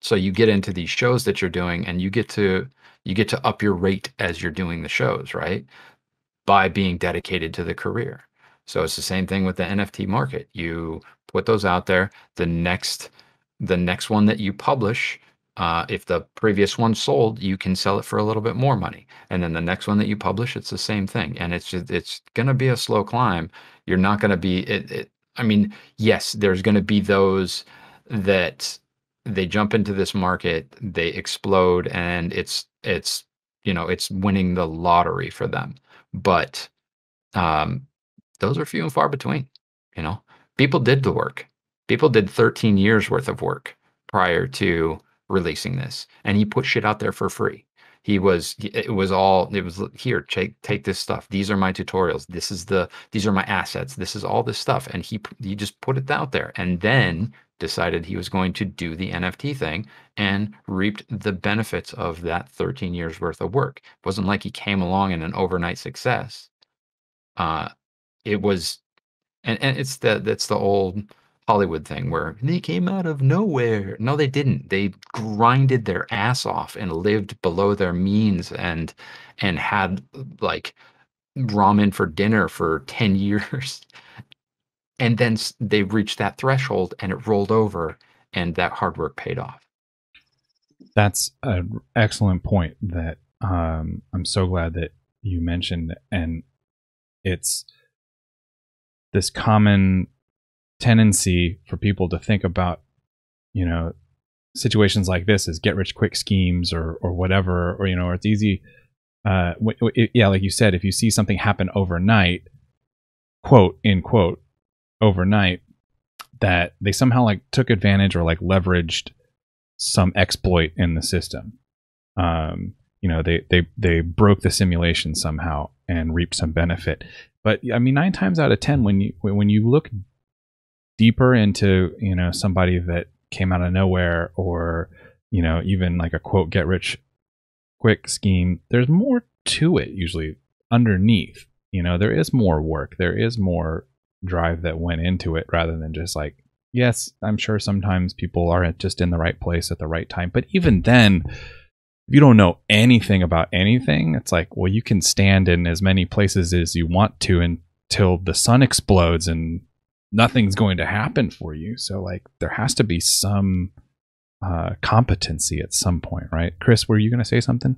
So you get into these shows that you're doing, and you get to up your rate as you're doing the shows, right? By being dedicated to the career. So it's the same thing with the NFT market. You put those out there. The next one that you publish, if the previous one sold, you can sell it for a little bit more money. And then the next one that you publish, it's the same thing. And it's going to be a slow climb. You're not going to be I mean, yes, there's going to be those that they jump into this market, they explode, and it's winning the lottery for them. But those are few and far between. People did the work. People did 13 years worth of work prior to releasing this, and he put shit out there for free. It was here, take this stuff. These are my tutorials. These are my assets. This is all this stuff. And he just put it out there, and then decided he was going to do the NFT thing and reaped the benefits of that 13 years worth of work. It wasn't like he came along in an overnight success. It was, and that's the old Hollywood thing where they came out of nowhere. No, they didn't. They grinded their ass off and lived below their means and had like ramen for dinner for 10 years. And then they reached that threshold and it rolled over, and that hard work paid off. That's an excellent point that I'm so glad that you mentioned. And it's this common tendency for people to think about, situations like this as get rich quick schemes or whatever, or it's easy. Like you said, if you see something happen overnight, quote unquote, overnight, that they somehow like took advantage or like leveraged some exploit in the system. They broke the simulation somehow and reaped some benefit. But I mean, 9 times out of 10, when you look deeper into somebody that came out of nowhere, or even like a quote get rich quick scheme, there's more to it usually underneath. There is more work, there is more drive that went into it, rather than just like, yes, I'm sure sometimes people are just in the right place at the right time. But even then, if you don't know anything about anything, it's like, well, you can stand in as many places as you want to until the sun explodes and nothing's going to happen for you. So like, there has to be some competency at some point, right? Chris, were you going to say something?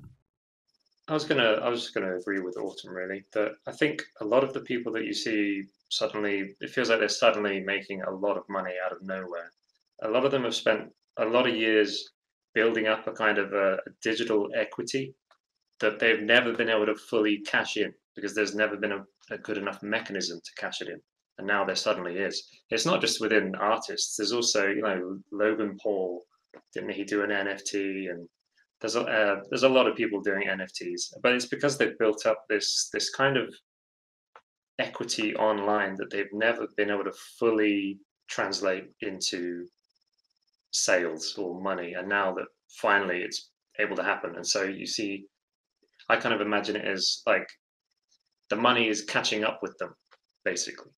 I was just gonna agree with Autumn, really, that I think a lot of the people that you see suddenly, it feels like they're suddenly making a lot of money out of nowhere. A lot of them have spent a lot of years building up a kind of a digital equity that they've never been able to fully cash in, because there's never been a good enough mechanism to cash it in. And now there suddenly is. It's not just within artists. There's also, Logan Paul, didn't he do an NFT? And there's a lot of people doing NFTs, but it's because they've built up this kind of equity online that they've never been able to fully translate into sales or money. And now that finally it's able to happen, and so you see, I kind of imagine it as like the money is catching up with them, basically.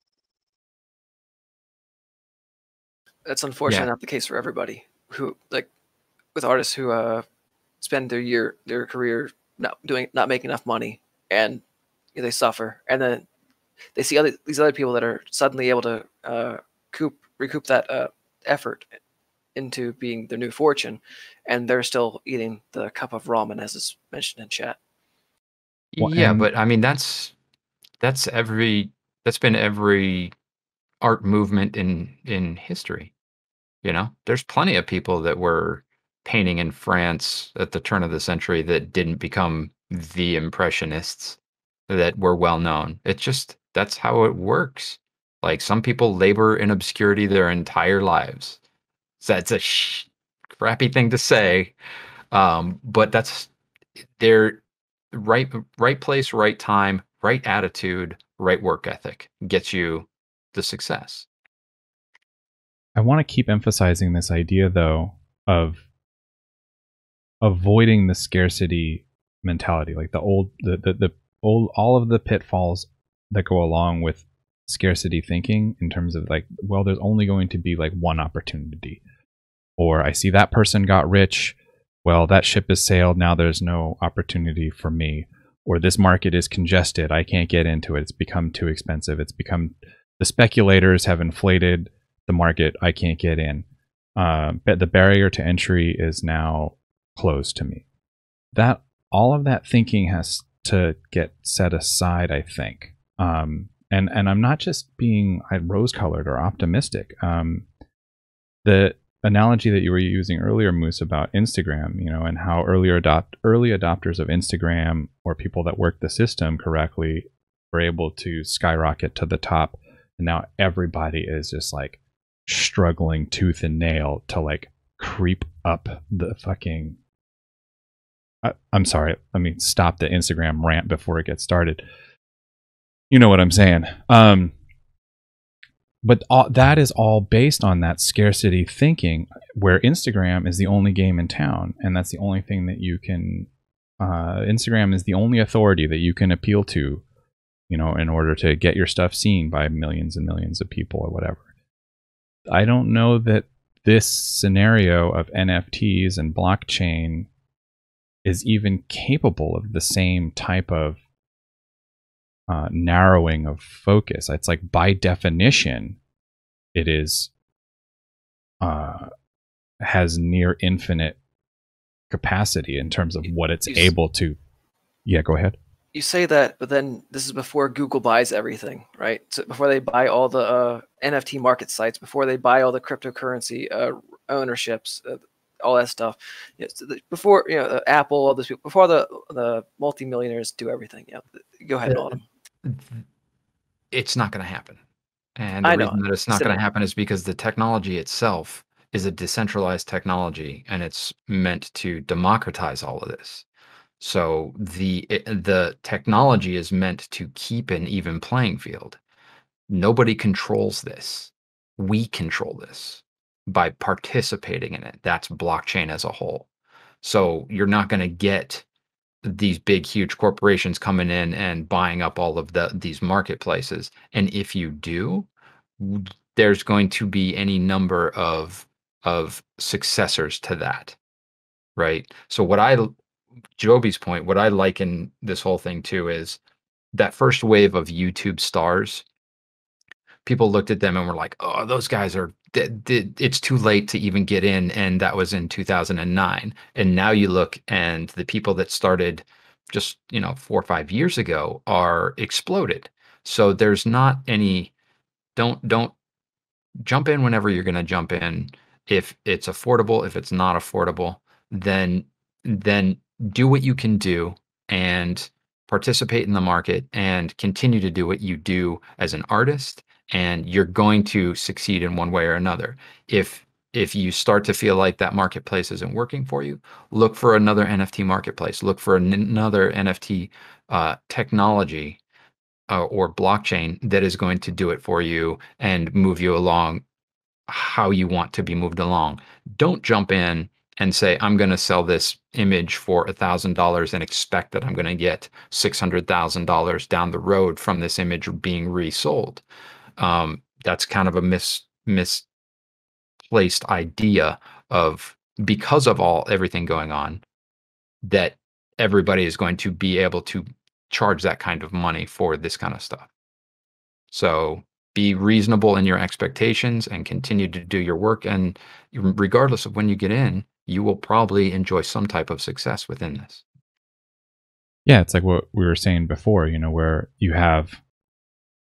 That's unfortunately not the case for everybody. Who, like, with artists who spend their career not making enough money, and they suffer, and then they see these other people that are suddenly able to recoup that effort into being their new fortune, and they're still eating the cup of ramen, as is mentioned in chat. Yeah, but I mean, that's been every art movement in history. There's plenty of people that were painting in France at the turn of the century that didn't become the Impressionists that were well known. It's just, that's how it works. Like, some people labor in obscurity their entire lives. So that's a crappy thing to say, but that's right place, right time, right attitude, right work ethic gets you the success. I want to keep emphasizing this idea, though, of avoiding the scarcity mentality, like the old all of the pitfalls that go along with scarcity thinking, in terms of like, well, there's only going to be like one opportunity, or I see that person got rich, well, that ship has sailed, now there's no opportunity for me, or this market is congested, I can't get into it, it's become too expensive, the speculators have inflated the market, I can't get in, but the barrier to entry is now closed to me. That all of that thinking has to get set aside, I think. And I'm not just being rose-colored or optimistic. The analogy that you were using earlier, Moose, about Instagram, and how early adopters of Instagram, or people that work the system correctly, were able to skyrocket to the top, and now everybody is just like struggling tooth and nail to like creep up the fucking I'm sorry, let me stop the Instagram rant before it gets started. You know what I'm saying. But that is all based on that scarcity thinking, where Instagram is the only game in town, and that's the only thing that you can Instagram is the only authority that you can appeal to, in order to get your stuff seen by millions and millions of people or whatever. I don't know that this scenario of NFTs and blockchain is even capable of the same type of narrowing of focus. It's like, by definition, it is has near infinite capacity in terms of what it's able to. Yeah, go ahead. You say that, but then this is before Google buys everything, right? So before they buy all the NFT market sites, before they buy all the cryptocurrency ownerships, all that stuff. Before Apple, all this, before the multimillionaires do everything. Yeah, go ahead, Autumn. It's not going to happen, and the reason that it's not going to happen is because the technology itself is a decentralized technology, and it's meant to democratize all of this. So the technology is meant to keep an even playing field. Nobody controls this. We control this by participating in it. That's blockchain as a whole. So you're not going to get these big, huge corporations coming in and buying up all of these marketplaces. And if you do, there's going to be any number of successors to that, right? So Joby's point, what I liken this whole thing to is that first wave of YouTube stars. People looked at them and were like, oh, those guys are, it's too late to even get in. And that was in 2009. And now you look, and the people that started just, 4 or 5 years ago are exploded. So there's not any, don't jump in whenever you're going to jump in. If it's affordable, if it's not affordable, then do what you can do and participate in the market and continue to do what you do as an artist. And you're going to succeed in one way or another. If you start to feel like that marketplace isn't working for you, look for another NFT marketplace. Look for another NFT technology or blockchain that is going to do it for you and move you along how you want to be moved along. Don't jump in and say, I'm going to sell this image for $1,000 and expect that I'm going to get $600,000 down the road from this image being resold. That's kind of a misplaced idea of, because of everything going on, that everybody is going to be able to charge that kind of money for this kind of stuff. So be reasonable in your expectations and continue to do your work. And regardless of when you get in, you will probably enjoy some type of success within this. Yeah, it's like what we were saying before, where you have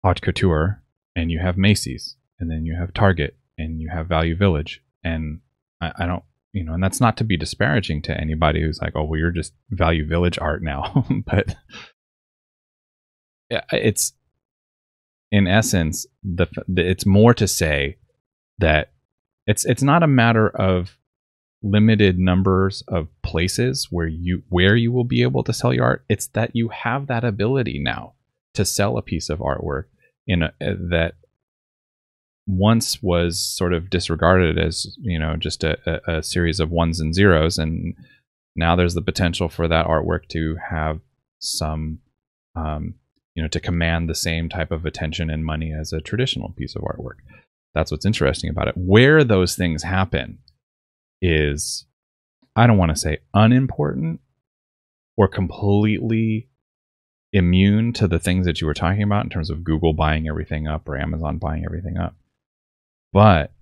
Haute Couture and you have Macy's, and then you have Target and you have Value Village. And I don't, and that's not to be disparaging to anybody who's like, oh, well, you're just Value Village art now. But yeah, it's, in essence, it's more to say that it's not a matter of limited numbers of places where you will be able to sell your art. It's that you have that ability now to sell a piece of artwork that once was sort of disregarded as, just a series of ones and zeros, and now there's the potential for that artwork to have some to command the same type of attention and money as a traditional piece of artwork. That's what's interesting about it. Where those things happen is, I don't want to say unimportant or completely immune to the things that you were talking about in terms of Google buying everything up or Amazon buying everything up. But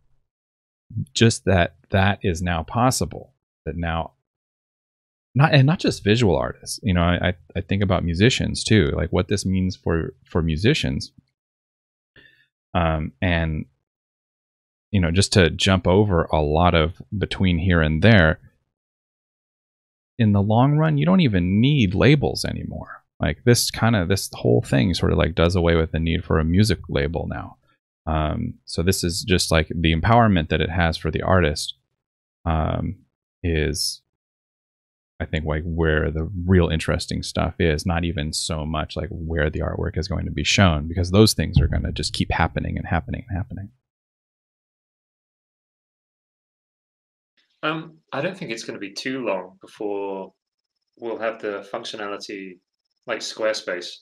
just that is now possible, that now, not just visual artists, I think about musicians too, like what this means for musicians. And just to jump over a lot of between here and there, in the long run, you don't even need labels anymore. Like this whole thing sort of like does away with the need for a music label now. So this is just like the empowerment that it has for the artist, is, I think, like where the real interesting stuff is, not even so much like where the artwork is going to be shown, because those things are going to just keep happening and happening and happening. I don't think it's going to be too long before we'll have the functionality, like Squarespace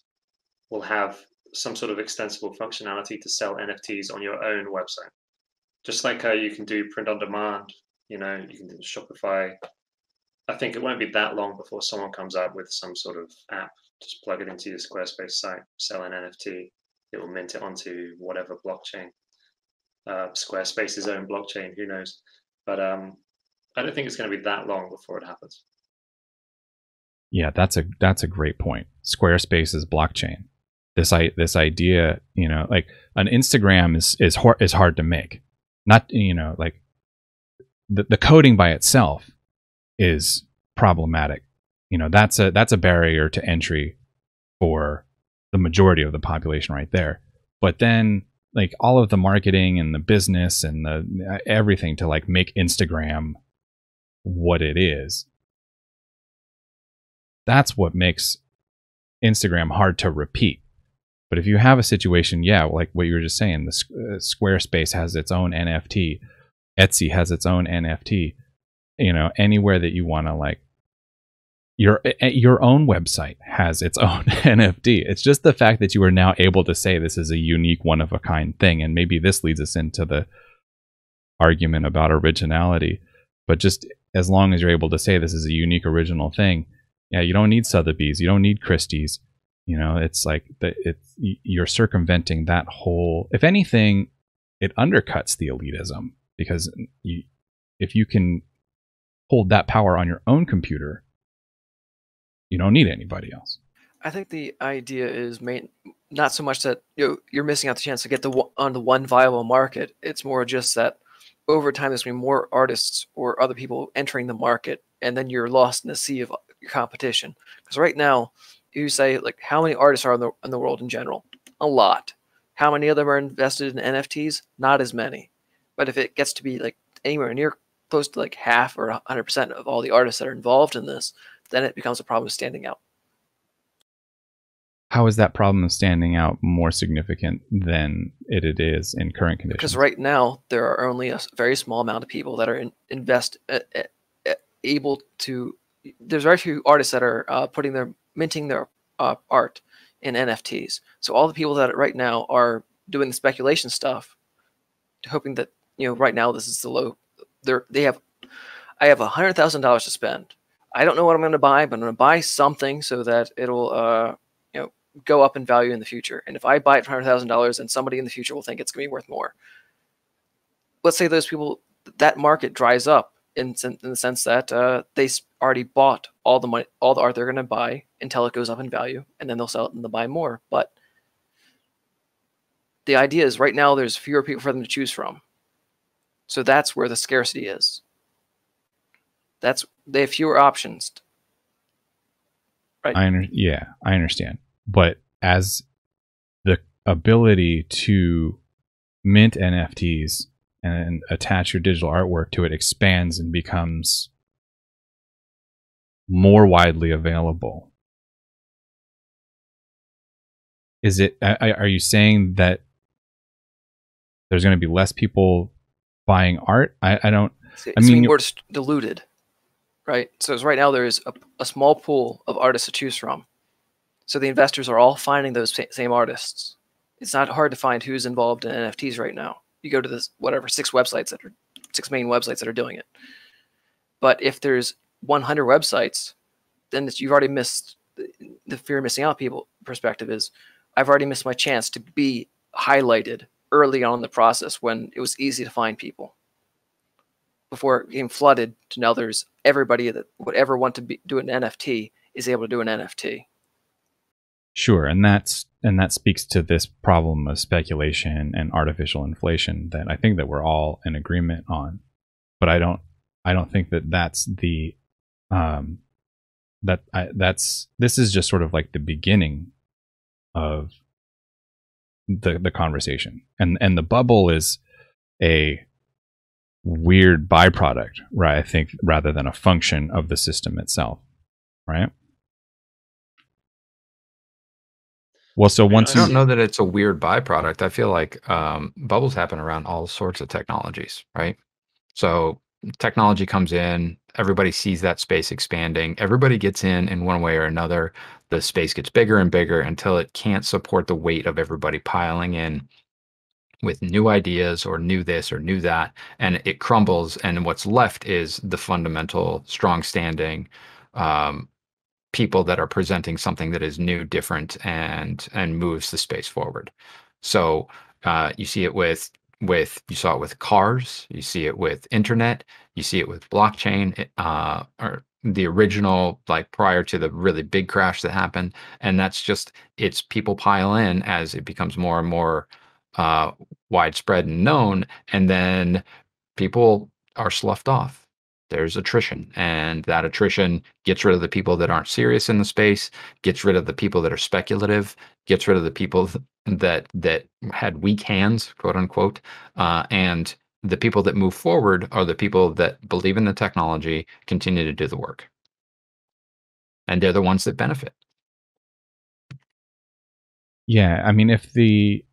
will have some sort of extensible functionality to sell NFTs on your own website. Just like how you can do print on demand, you can do Shopify. I think it won't be that long before someone comes out with some sort of app. Just plug it into your Squarespace site, sell an NFT. It will mint it onto whatever blockchain. Squarespace's own blockchain, who knows? But I don't think it's going to be that long before it happens. Yeah, that's a great point. Squarespace's blockchain. This idea, like an Instagram is hard to make. Not, like the coding by itself is problematic. That's a barrier to entry for the majority of the population right there. But then, like, all of the marketing and the business and the everything to like make Instagram what it is, that's what makes Instagram hard to repeat. But if you have a situation, like what you were just saying, the Squarespace has its own NFT, Etsy has its own NFT, anywhere that you want to, like, your own website has its own NFT. It's just the fact that you are now able to say this is a unique, one of a kind thing. And maybe this leads us into the argument about originality. But just as long as you're able to say this is a unique, original thing, you don't need Sotheby's, you don't need Christie's. It's like you're circumventing that whole. If anything, it undercuts the elitism, because if you can hold that power on your own computer, you don't need anybody else. I think the idea is not so much that you're missing out the chance to get on the one viable market. It's more just that over time there's going to be more artists or other people entering the market, and then you're lost in the sea of your competition. Because right now, you say, like, how many artists are in the world in general? A lot. How many of them are invested in NFTs? Not as many. But if it gets to be like anywhere near close to like half or 100% of all the artists that are involved in this, then it becomes a problem of standing out. How is that problem of standing out more significant than it is in current conditions? Because right now there are only a very small amount of people that are able to. There's very few artists that are minting their art in NFTs. So all the people that right now are doing the speculation stuff, hoping that right now this is the low. I have $100,000 to spend. I don't know what I'm going to buy, but I'm going to buy something so that it'll go up in value in the future. And if I buy it for $100,000, then somebody in the future will think it's going to be worth more. Let's say those people, that market dries up in the sense that they already bought all the art they're going to buy until it goes up in value, and then they'll sell it and they'll buy more. But the idea is right now there's fewer people for them to choose from. So that's where the scarcity is. They have fewer options. Right? I understand. But as the ability to mint NFTs and attach your digital artwork to it expands and becomes more widely available. Is it? Are you saying that there's going to be less people buying art? I don't. I mean, more diluted, right? So as right now there is a small pool of artists to choose from. So the investors are all finding those same artists. It's not hard to find who's involved in NFTs right now. You go to this whatever six main websites that are doing it. But if there's 100 websites, then you've already missed the fear of missing out. People perspective is, I've already missed my chance to be highlighted early on in the process when it was easy to find people. Before it became flooded to now there's everybody that would ever want to do an NFT is able to do an NFT. Sure, and that speaks to this problem of speculation and artificial inflation that I think that we're all in agreement on. But I don't think that that's the this is just sort of like the beginning of the conversation, and the bubble is a weird byproduct, right? I think rather than a function of the system itself, right? Well, so once I don't know that it's a weird byproduct. I feel like bubbles happen around all sorts of technologies, right? So technology comes in, everybody sees that space expanding, everybody gets in one way or another. The space gets bigger and bigger until it can't support the weight of everybody piling in with new ideas or new this or new that, and it crumbles. And what's left is the fundamental, strong standing people that are presenting something that is new, different, and moves the space forward. So you see it with you saw it with cars, you see it with internet, you see it with blockchain, or the original, like prior to the really big crash that happened. And that's just, it's people pile in as it becomes more and more widespread and known, and then people are sloughed off. There's attrition, and that attrition gets rid of the people that aren't serious in the space, gets rid of the people that are speculative, gets rid of the people that had weak hands, quote unquote, and the people that move forward are the people that believe in the technology, continue to do the work, and they're the ones that benefit. Yeah, I mean, if the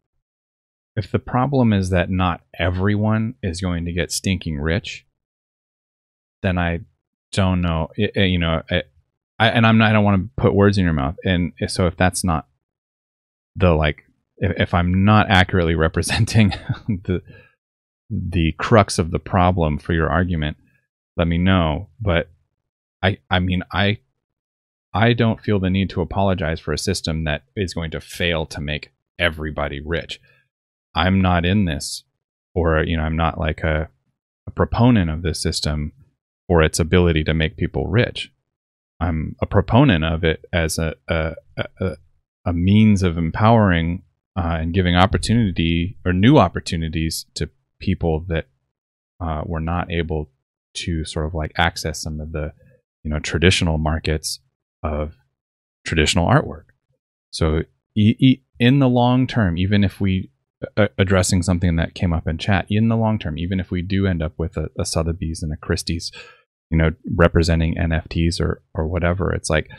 problem is that not everyone is going to get stinking rich, then I don't know. You know, I don't want to put words in your mouth. And so if that's not the, like, if I'm not accurately representing the crux of the problem for your argument, let me know. But I mean, I don't feel the need to apologize for a system that is going to fail to make everybody rich. I'm not in this, or, you know, I'm not like a proponent of this system for its ability to make people rich. I'm a proponent of it as a means of empowering and giving opportunity or new opportunities to people that were not able to sort of like access some of the, you know, traditional markets of traditional artwork. So in the long term, even if we addressing something that came up in chat, in the long term, even if we do end up with a Sotheby's and a Christie's, you know, representing NFTs or whatever, it's like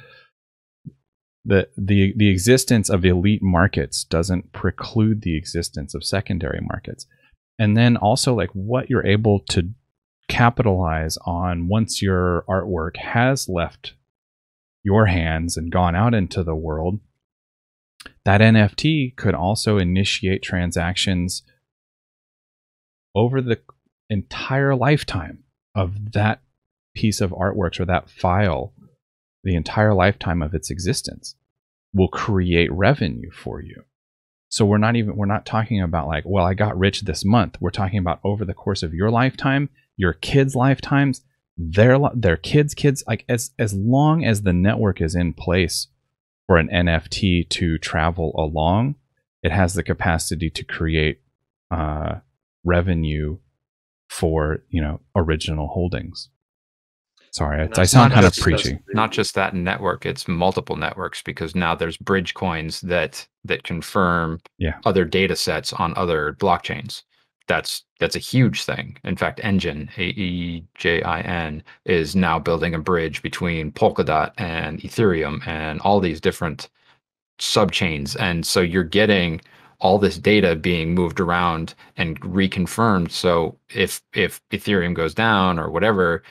the existence of elite markets doesn't preclude the existence of secondary markets. And then also, like, what you're able to capitalize on once your artwork has left your hands and gone out into the world, that NFT could also initiate transactions over the entire lifetime of that piece of artwork or that file. The entire lifetime of its existence will create revenue for you. So we're not talking about like, well, I got rich this month. We're talking about over the course of your lifetime, your kids' lifetimes, their kids, like as long as the network is in place for an NFT to travel along, it has the capacity to create revenue for, you know, original holdings. Sorry, I sound kind of preachy. Not just that network; it's multiple networks, because now there's bridge coins that confirm other data sets on other blockchains. that's a huge thing. In fact, Engine, AEJIN, is now building a bridge between Polkadot and Ethereum and all these different subchains. And so you're getting all this data being moved around and reconfirmed. So if Ethereum goes down or whatever,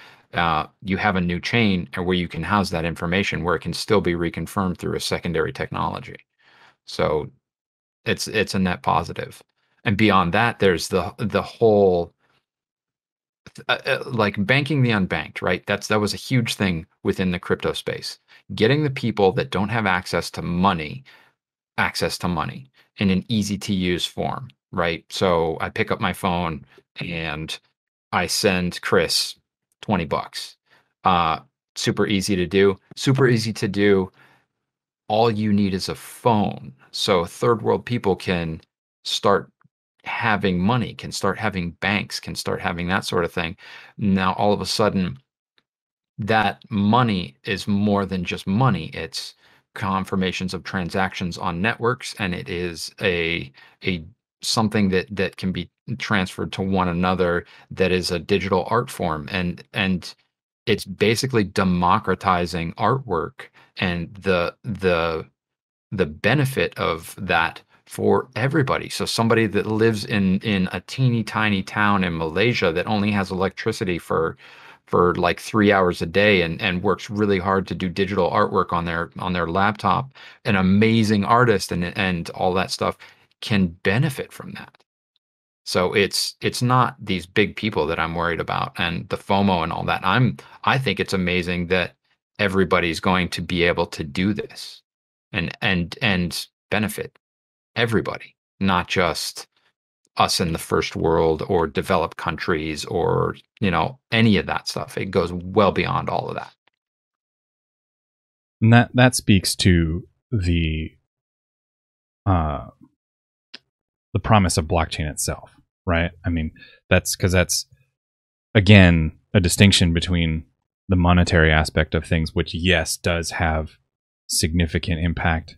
you have a new chain where you can house that information where it can still be reconfirmed through a secondary technology. So it's a net positive. And beyond that, there's the whole like banking the unbanked, right? That was a huge thing within the crypto space. Getting the people that don't have access to money in an easy to use form, right? So I pick up my phone and I send Chris $20. Super easy to do. Super easy to do. All you need is a phone. So third world people can start having money, can start having banks, can start having that sort of thing. Now, all of a sudden, that money is more than just money. It's confirmations of transactions on networks, and it is a something that can be transferred to one another, that is a digital art form, and it's basically democratizing artwork and the benefit of that for everybody. So somebody that lives in a teeny tiny town in Malaysia that only has electricity for like 3 hours a day and works really hard to do digital artwork on their laptop, an amazing artist and all that stuff, can benefit from that. So it's not these big people that I'm worried about and the FOMO and all that. I think it's amazing that everybody's going to be able to do this and benefit everybody, not just us in the first world or developed countries or, any of that stuff. It goes well beyond all of that. And that speaks to the promise of blockchain itself, right? I mean, that's again a distinction between the monetary aspect of things, which yes does have significant impact,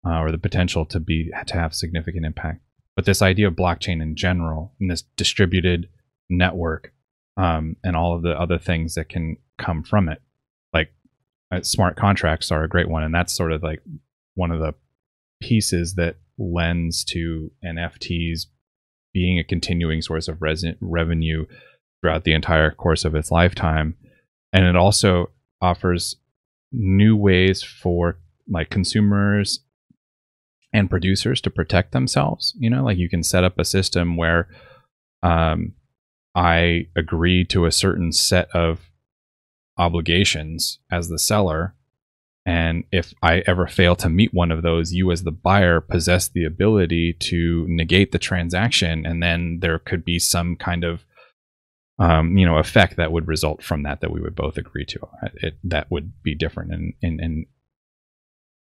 or the potential to have significant impact. But this idea of blockchain in general, and this distributed network, and all of the other things that can come from it, like smart contracts are a great one, and that's sort of like one of the pieces that lends to NFTs being a continuing source of revenue throughout the entire course of its lifetime. And it also offers new ways for like consumers and producers to protect themselves. Like you can set up a system where I agree to a certain set of obligations as the seller, and if I ever fail to meet one of those, you as the buyer possess the ability to negate the transaction, and then there could be some kind of effect that would result from that we would both agree to. That would be different in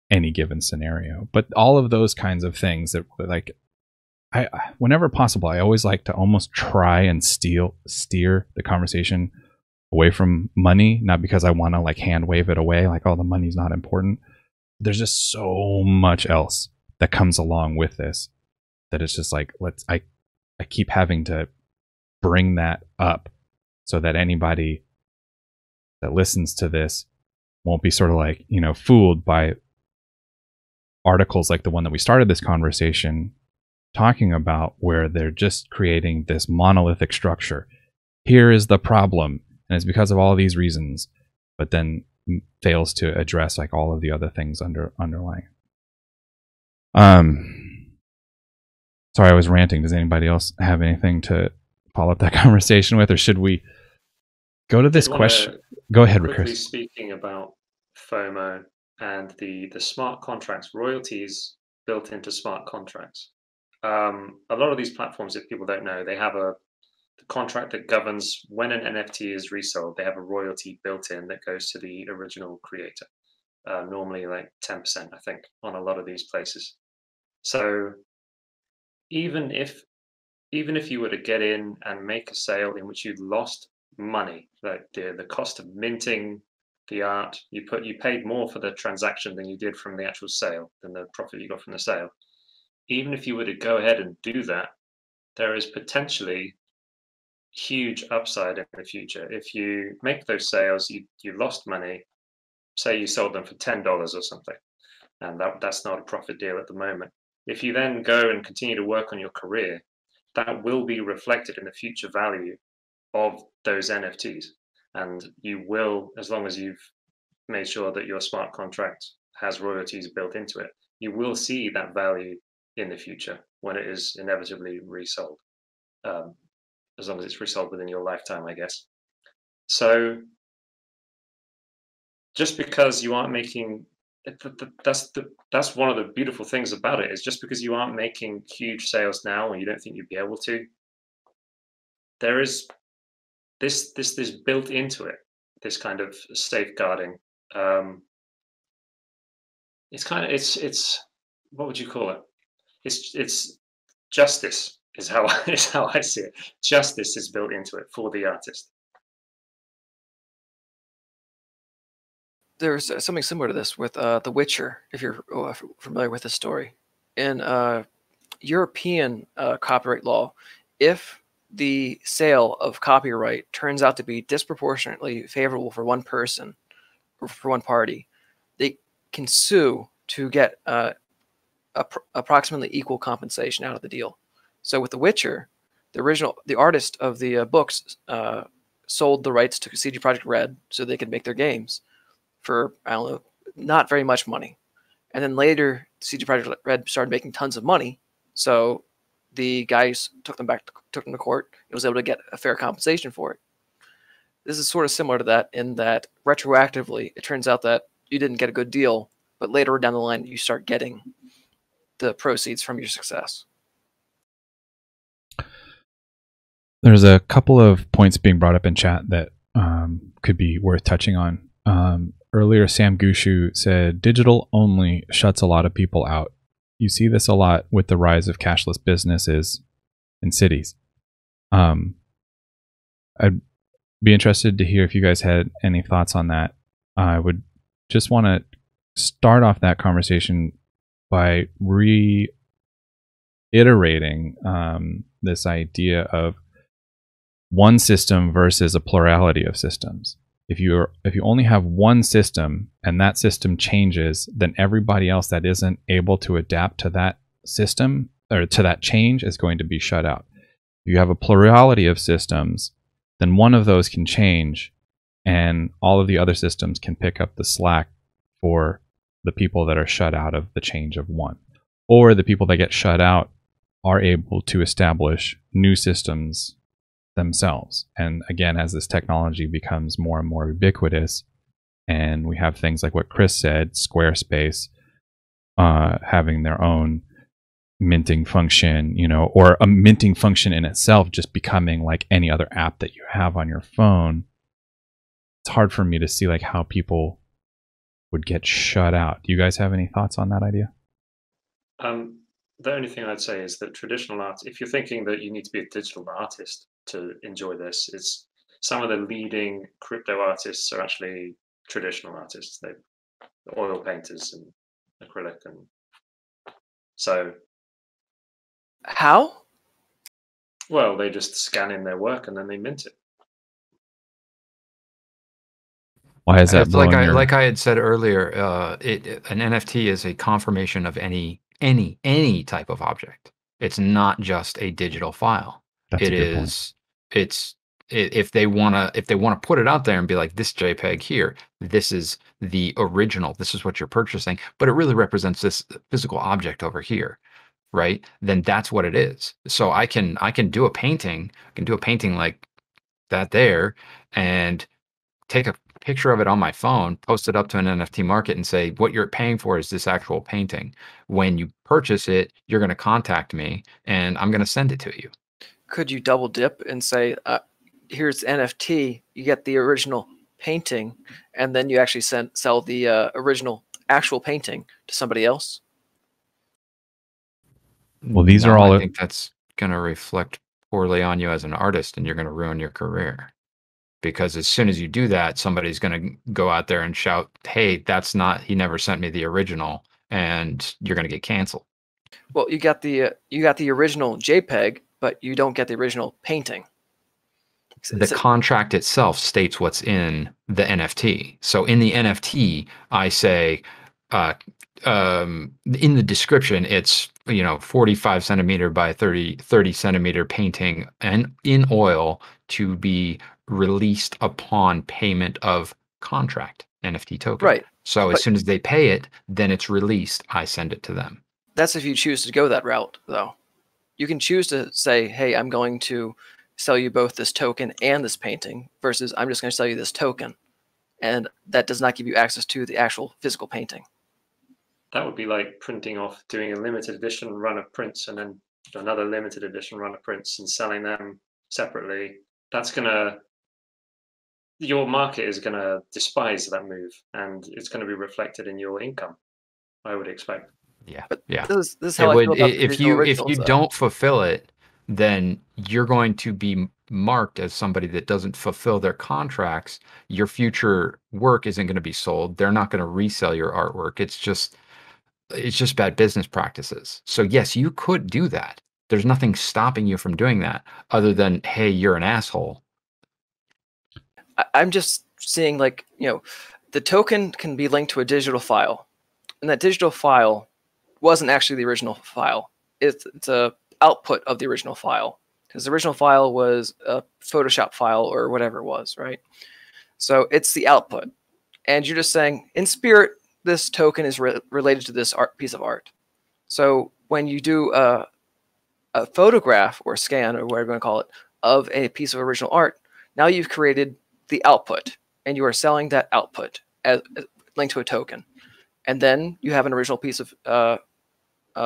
any given scenario. But all of those kinds of things that, like, whenever possible, I always like to almost try and steer the conversation away from money, not because I want to like hand wave it away, like, oh, the money's not important. There's just so much else that comes along with this that it's just like, I keep having to bring that up so that anybody that listens to this won't be sort of like, fooled by articles like the one that we started this conversation talking about, where they're just creating this monolithic structure. Here is the problem, and it's because of all these reasons, but then fails to address like all of the other things underlying. Sorry, I was ranting. Does anybody else have anything to follow up that conversation with, or should we go to this question? Go ahead, Chris. Speaking about FOMO and the smart contracts, royalties built into smart contracts. A lot of these platforms, if people don't know, they have the contract that governs when an NFT is resold. They have a royalty built in that goes to the original creator, normally like 10%, I think, on a lot of these places. So even if you were to get in and make a sale in which you'd lost money, like the cost of minting the art, you paid more for the transaction than you did from the actual sale, than the profit you got from the sale. Even if you were to go ahead and do that, there is potentially huge upside in the future. If you make those sales, you lost money, say you sold them for $10 or something, and that's not a profit deal at the moment. If you then go and continue to work on your career, that will be reflected in the future value of those NFTs. And you will, as long as you've made sure that your smart contract has royalties built into it, you will see that value in the future when it is inevitably resold, as long as it's resold within your lifetime, I guess. So just because you aren't making, that's one of the beautiful things about it, is just because you aren't making huge sales now, or you don't think you'd be able to, there is this built into it, this kind of safeguarding. It's what would you call it? It's justice is how I see it. Justice is built into it for the artist. There's something similar to this with The Witcher, if you're familiar with the story. In European copyright law, if the sale of copyright turns out to be disproportionately favorable for one person or for one party, they can sue to get approximately equal compensation out of the deal. So with The Witcher, the artist of the books sold the rights to CD Projekt Red so they could make their games for, I don't know, not very much money. And then later, CD Projekt Red started making tons of money, so the guys took them to court and was able to get a fair compensation for it. This is sort of similar to that, in that retroactively, it turns out that you didn't get a good deal, but later down the line, you start getting the proceeds from your success. There's a couple of points being brought up in chat that could be worth touching on. Earlier, Sam Gushu said, digital only shuts a lot of people out. You see this a lot with the rise of cashless businesses in cities. I'd be interested to hear if you guys had any thoughts on that. I would just want to start off that conversation by reiterating this idea of one system versus a plurality of systems. If you only have one system and that system changes, then everybody else that isn't able to adapt to that system or to that change is going to be shut out. If you have a plurality of systems, then one of those can change and all of the other systems can pick up the slack for the people that are shut out of the change of one. Or the people that get shut out are able to establish new systems themselves. And again, as this technology becomes more and more ubiquitous, and we have things like what Chris said, Squarespace having their own minting function, or a minting function in itself just becoming like any other app that you have on your phone, it's hard for me to see like how people would get shut out. Do you guys have any thoughts on that idea? The only thing I'd say is that traditional art, if you're thinking that you need to be a digital artist to enjoy this, it's some of the leading crypto artists are actually traditional artists. They're oil painters and acrylic, and so how? Well, they just scan in their work and then they mint it. Why is that? Like I had said earlier, an NFT is a confirmation of any type of object. It's not just a digital file. That's a good point. If they want to put it out there and be like, this JPEG here, this is the original, this is what you're purchasing, but it really represents this physical object over here, right? Then that's what it is. So I can do a painting, like that there, and take a picture of it on my phone, post it up to an NFT market and say, what you're paying for is this actual painting. When you purchase it, you're going to contact me and I'm going to send it to you. Could you double dip and say, here's NFT, you get the original painting, and then you actually sell the original actual painting to somebody else? Well, these are all. I think that's going to reflect poorly on you as an artist, and you're going to ruin your career. Because as soon as you do that, somebody's going to go out there and shout, hey, he never sent me the original, and you're going to get canceled. Well, you got the original JPEG, but you don't get the original painting. The contract itself states what's in the NFT. So in the NFT, I say, in the description, it's 45 centimeter by 30 centimeter painting and in oil to be released upon payment of contract NFT token. Right. So as soon as they pay it, then it's released. I send it to them. That's if you choose to go that route, though. You can choose to say, hey, I'm going to sell you both this token and this painting, versus I'm just going to sell you this token. And that does not give you access to the actual physical painting. That would be like printing off, doing a limited edition run of prints and then another limited edition run of prints and selling them separately. That's your market is going to despise that move, and it's going to be reflected in your income, I would expect. Yeah, but yeah. This is how I feel about if you don't fulfill it, then you're going to be marked as somebody that doesn't fulfill their contracts. Your future work isn't going to be sold. They're not going to resell your artwork. It's just bad business practices. So yes, you could do that. There's nothing stopping you from doing that other than, hey, you're an asshole. I'm just seeing, like, the token can be linked to a digital file, and that digital file wasn't actually the original file. It's a output of the original file, because the original file was a Photoshop file or whatever it was, right? So it's the output, and you're just saying, in spirit, this token is related to this piece of art. So when you do a photograph or scan or whatever you want to call it of a piece of original art, now you've created the output, and you are selling that output as linked to a token. And then you have an original piece of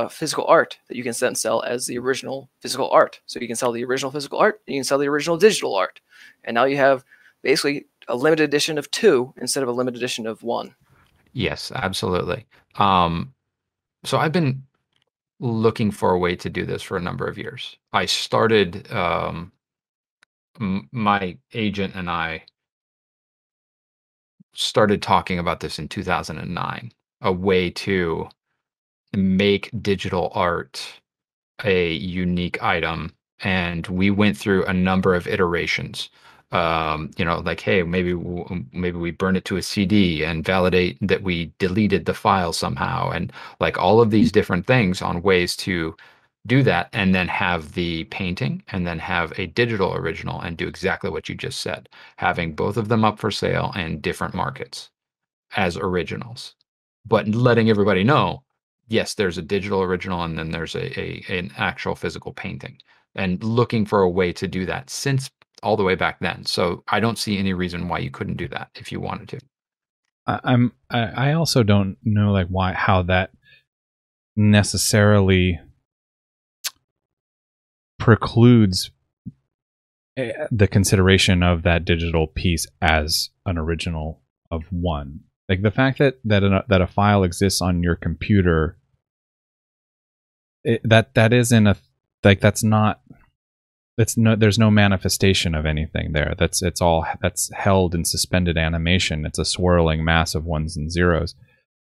physical art that you can then sell as the original physical art. So you can sell the original physical art, and you can sell the original digital art. And now you have basically a limited edition of 2 instead of a limited edition of 1. Yes, absolutely. So I've been looking for a way to do this for a number of years. I started, my agent and I started talking about this in 2009, a way to make digital art a unique item. And we went through a number of iterations. Like, hey, maybe we burn it to a CD and validate that we deleted the file somehow, and like all of these different things on ways to do that, and then have the painting and then have a digital original and do exactly what you just said, having both of them up for sale in different markets as originals, but letting everybody know, yes, there's a digital original and then there's an actual physical painting, and looking for a way to do that since all the way back then. So I don't see any reason why you couldn't do that if you wanted to. I also don't know how that necessarily precludes the consideration of that digital piece as an original of 1. Like the fact that a file exists on your computer, there's no manifestation of anything there. That's held in suspended animation. It's a swirling mass of 1s and 0s.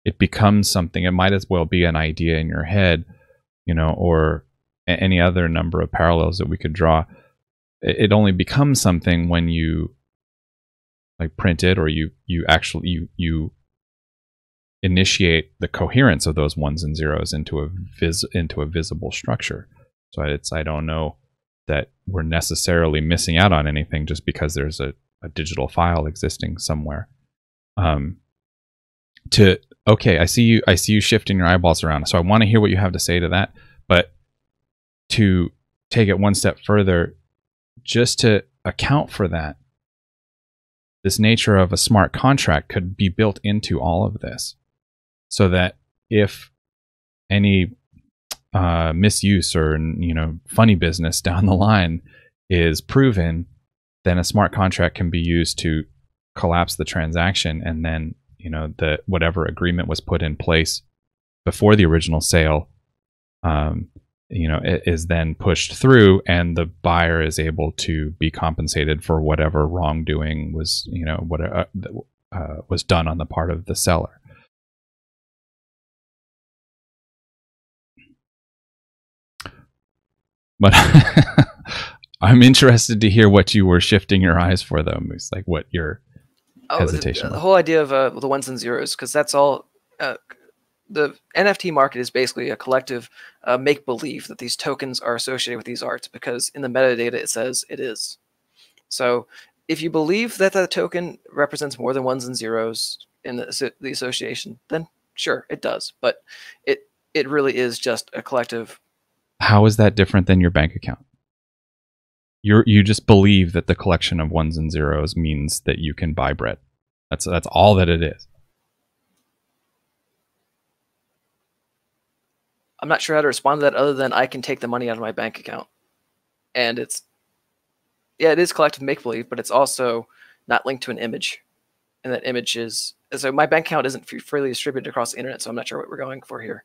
It becomes something. It might as well be an idea in your head, or any other number of parallels that we could draw. It only becomes something when you print it, or you actually initiate the coherence of those 1s and 0s into a visible structure. So I don't know that we're necessarily missing out on anything just because there's a digital file existing somewhere. Okay, I see you shifting your eyeballs around. So I want to hear what you have to say to that, but to take it one step further, just to account for that, this nature of a smart contract could be built into all of this, so that if any misuse or funny business down the line is proven, then a smart contract can be used to collapse the transaction, and then whatever agreement was put in place before the original sale it is then pushed through, and the buyer is able to be compensated for whatever wrongdoing was was done on the part of the seller. But I'm interested to hear what you were shifting your eyes for, though, Moose. Like what your hesitation the was. whole idea of the ones and zeros, because that's all. The NFT market is basically a collective make-believe that these tokens are associated with these arts, because in the metadata it says it is. So if you believe that the token represents more than ones and zeros in the association, then sure, it does. But it really is just a collective. How is that different than your bank account? You just believe that the collection of ones and zeros means that you can buy bread. That's all that it is. I'm not sure how to respond to that other than I can take the money out of my bank account. And it is collective make-believe, but it's also not linked to an image. And that image is, so my bank account isn't freely distributed across the internet, so I'm not sure what we're going for here.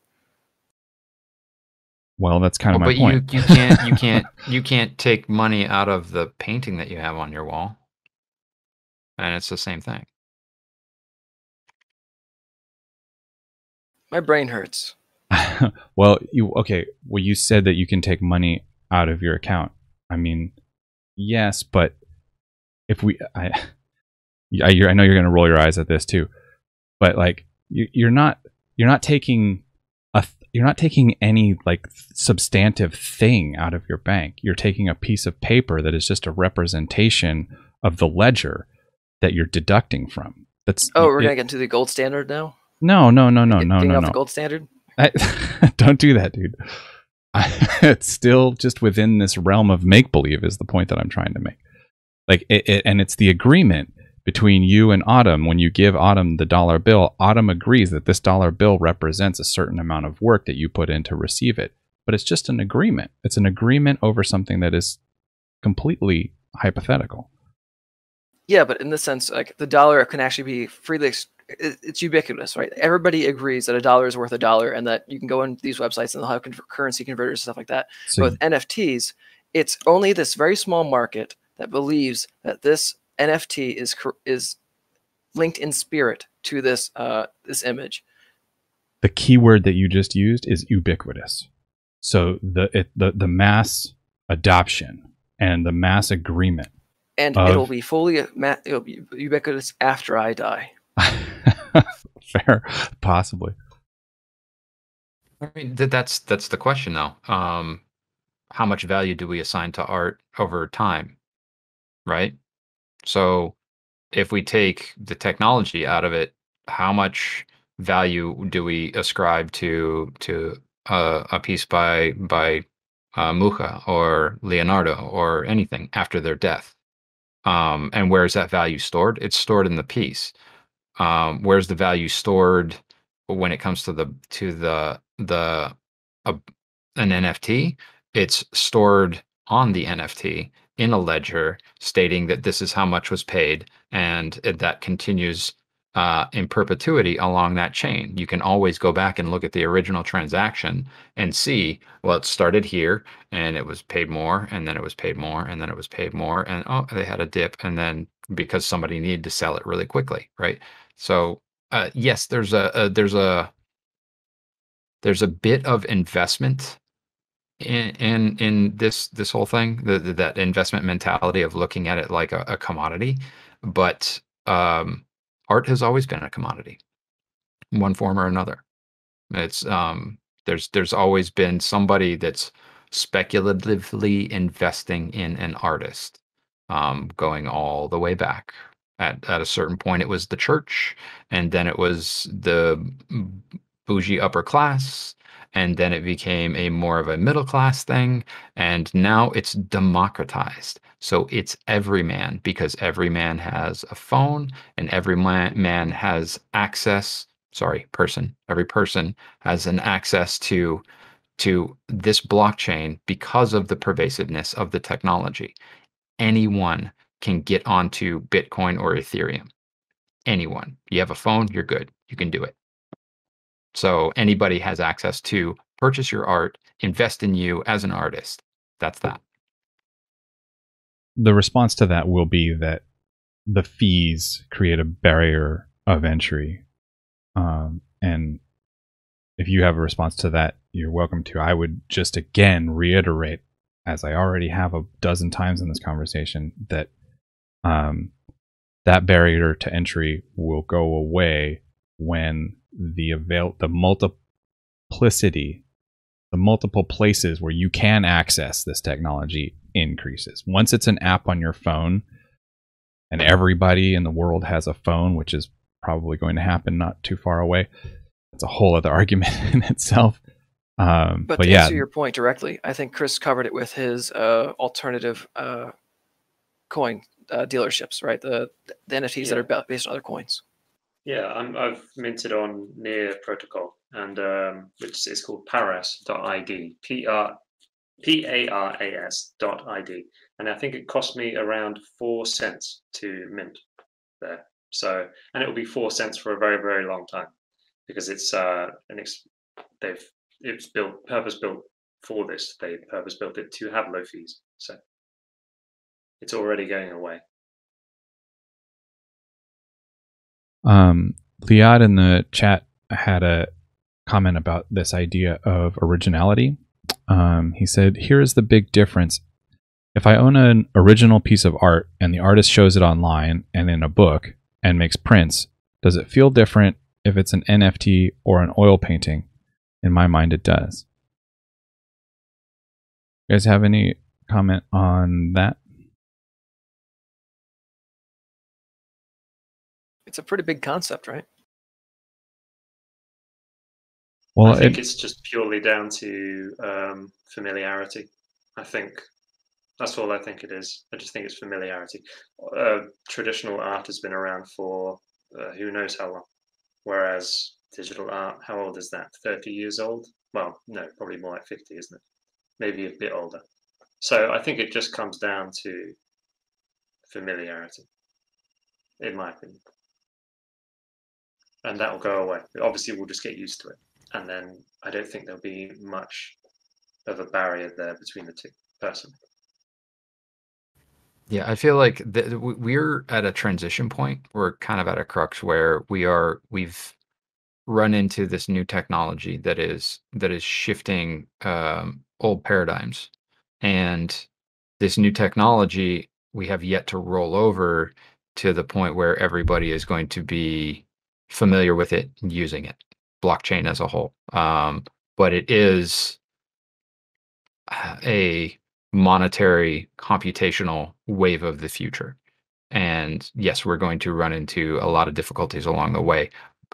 Well, that's kind of my but point. You can't take money out of the painting that you have on your wall. And it's the same thing. My brain hurts. Well, you said that you can take money out of your account. I mean, yes, but if I know you're going to roll your eyes at this too, but like you're not taking any like substantive thing out of your bank. You're taking a piece of paper that is just a representation of the ledger that you're deducting from. We're going to get into the gold standard now? No. The gold standard? Don't do that, dude. It's still just within this realm of make-believe is the point that I'm trying to make. Like and it's the agreement between you and Autumn. When you give Autumn the dollar bill, Autumn agrees that this dollar bill represents a certain amount of work that you put in to receive it. But it's just an agreement. It's an agreement over something that is completely hypothetical. Yeah, but in this sense, like the dollar can actually be freely, it's ubiquitous, right? Everybody agrees that a dollar is worth a dollar, and that you can go on these websites and they'll have currency converters and stuff like that. So but with NFTs, it's only this very small market that believes that this NFT is linked in spirit to this this image. The keyword that you just used is ubiquitous. So the mass adoption and the mass agreement. And it'll be ubiquitous after I die. Fair, possibly. I mean, that's the question, though. How much value do we assign to art over time, right? So, if we take the technology out of it, how much value do we ascribe to a piece by Mucha or Leonardo or anything after their death? And where is that value stored? It's stored in the piece. Where's the value stored when it comes to an NFT? It's stored on the NFT in a ledger stating that this is how much was paid, and that continues in perpetuity along that chain. You can always go back and look at the original transaction and see, well, it started here and it was paid more, and then it was paid more, and then it was paid more, and oh, they had a dip, and then because somebody needed to sell it really quickly, right? So yes, there's a bit of investment in this whole thing, that investment mentality of looking at it like a commodity, but art has always been a commodity, in one form or another. It's there's always been somebody that's speculatively investing in an artist, going all the way back. At a certain point, it was the church, and then it was the bougie upper class, and then it became a more of a middle class thing, and now it's democratized. So it's every man, because every man has a phone, and every man has access. Sorry, person. Every person has an access to this blockchain because of the pervasiveness of the technology. Anyone can get onto Bitcoin or Ethereum. Anyone. You have a phone, you're good. You can do it. So anybody has access to purchase your art, invest in you as an artist. That's that. The response to that will be that the fees create a barrier of entry. And if you have a response to that, you're welcome to. I would just again reiterate as I already have a dozen times in this conversation, that that barrier to entry will go away when the multiplicity, the multiple places where you can access this technology increases. Once it's an app on your phone, and everybody in the world has a phone, which is probably going to happen not too far away. That's a whole other argument in itself. But to answer your point directly, I think Chris covered it with his alternative coin dealerships, right? The NFTs that are based on other coins. Yeah, I've minted on Near Protocol, and which is called paras.id, PARAS.id, and I think it cost me around 4 cents to mint there. So, and it will be 4 cents for a very, very long time, because it's purpose built for this. They purpose built it to have low fees, so it's already going away. Liad in the chat had a comment about this idea of originality. He said, "Here is the big difference. If I own an original piece of art and the artist shows it online and in a book and makes prints, does it feel different if it's an NFT or an oil painting? In my mind, it does." You guys have any comment on that? It's a pretty big concept, right? Well, I think it's just purely down to familiarity. I think that's all I think it is. I just think it's familiarity. Traditional art has been around for who knows how long, whereas digital art, how old is that? 30 years old? Well, no, probably more like 50, isn't it? Maybe a bit older. So I think it just comes down to familiarity, in my opinion. And that will go away. Obviously, we'll just get used to it. And then I don't think there'll be much of a barrier there between the two, personally. Yeah, I feel like we're at a transition point. We're kind of at a crux where we've run into this new technology that is shifting old paradigms, and this new technology we have yet to roll over to the point where everybody is going to be familiar with it and using it, blockchain as a whole. But it is a monetary computational wave of the future. And yes, we're going to run into a lot of difficulties along the way.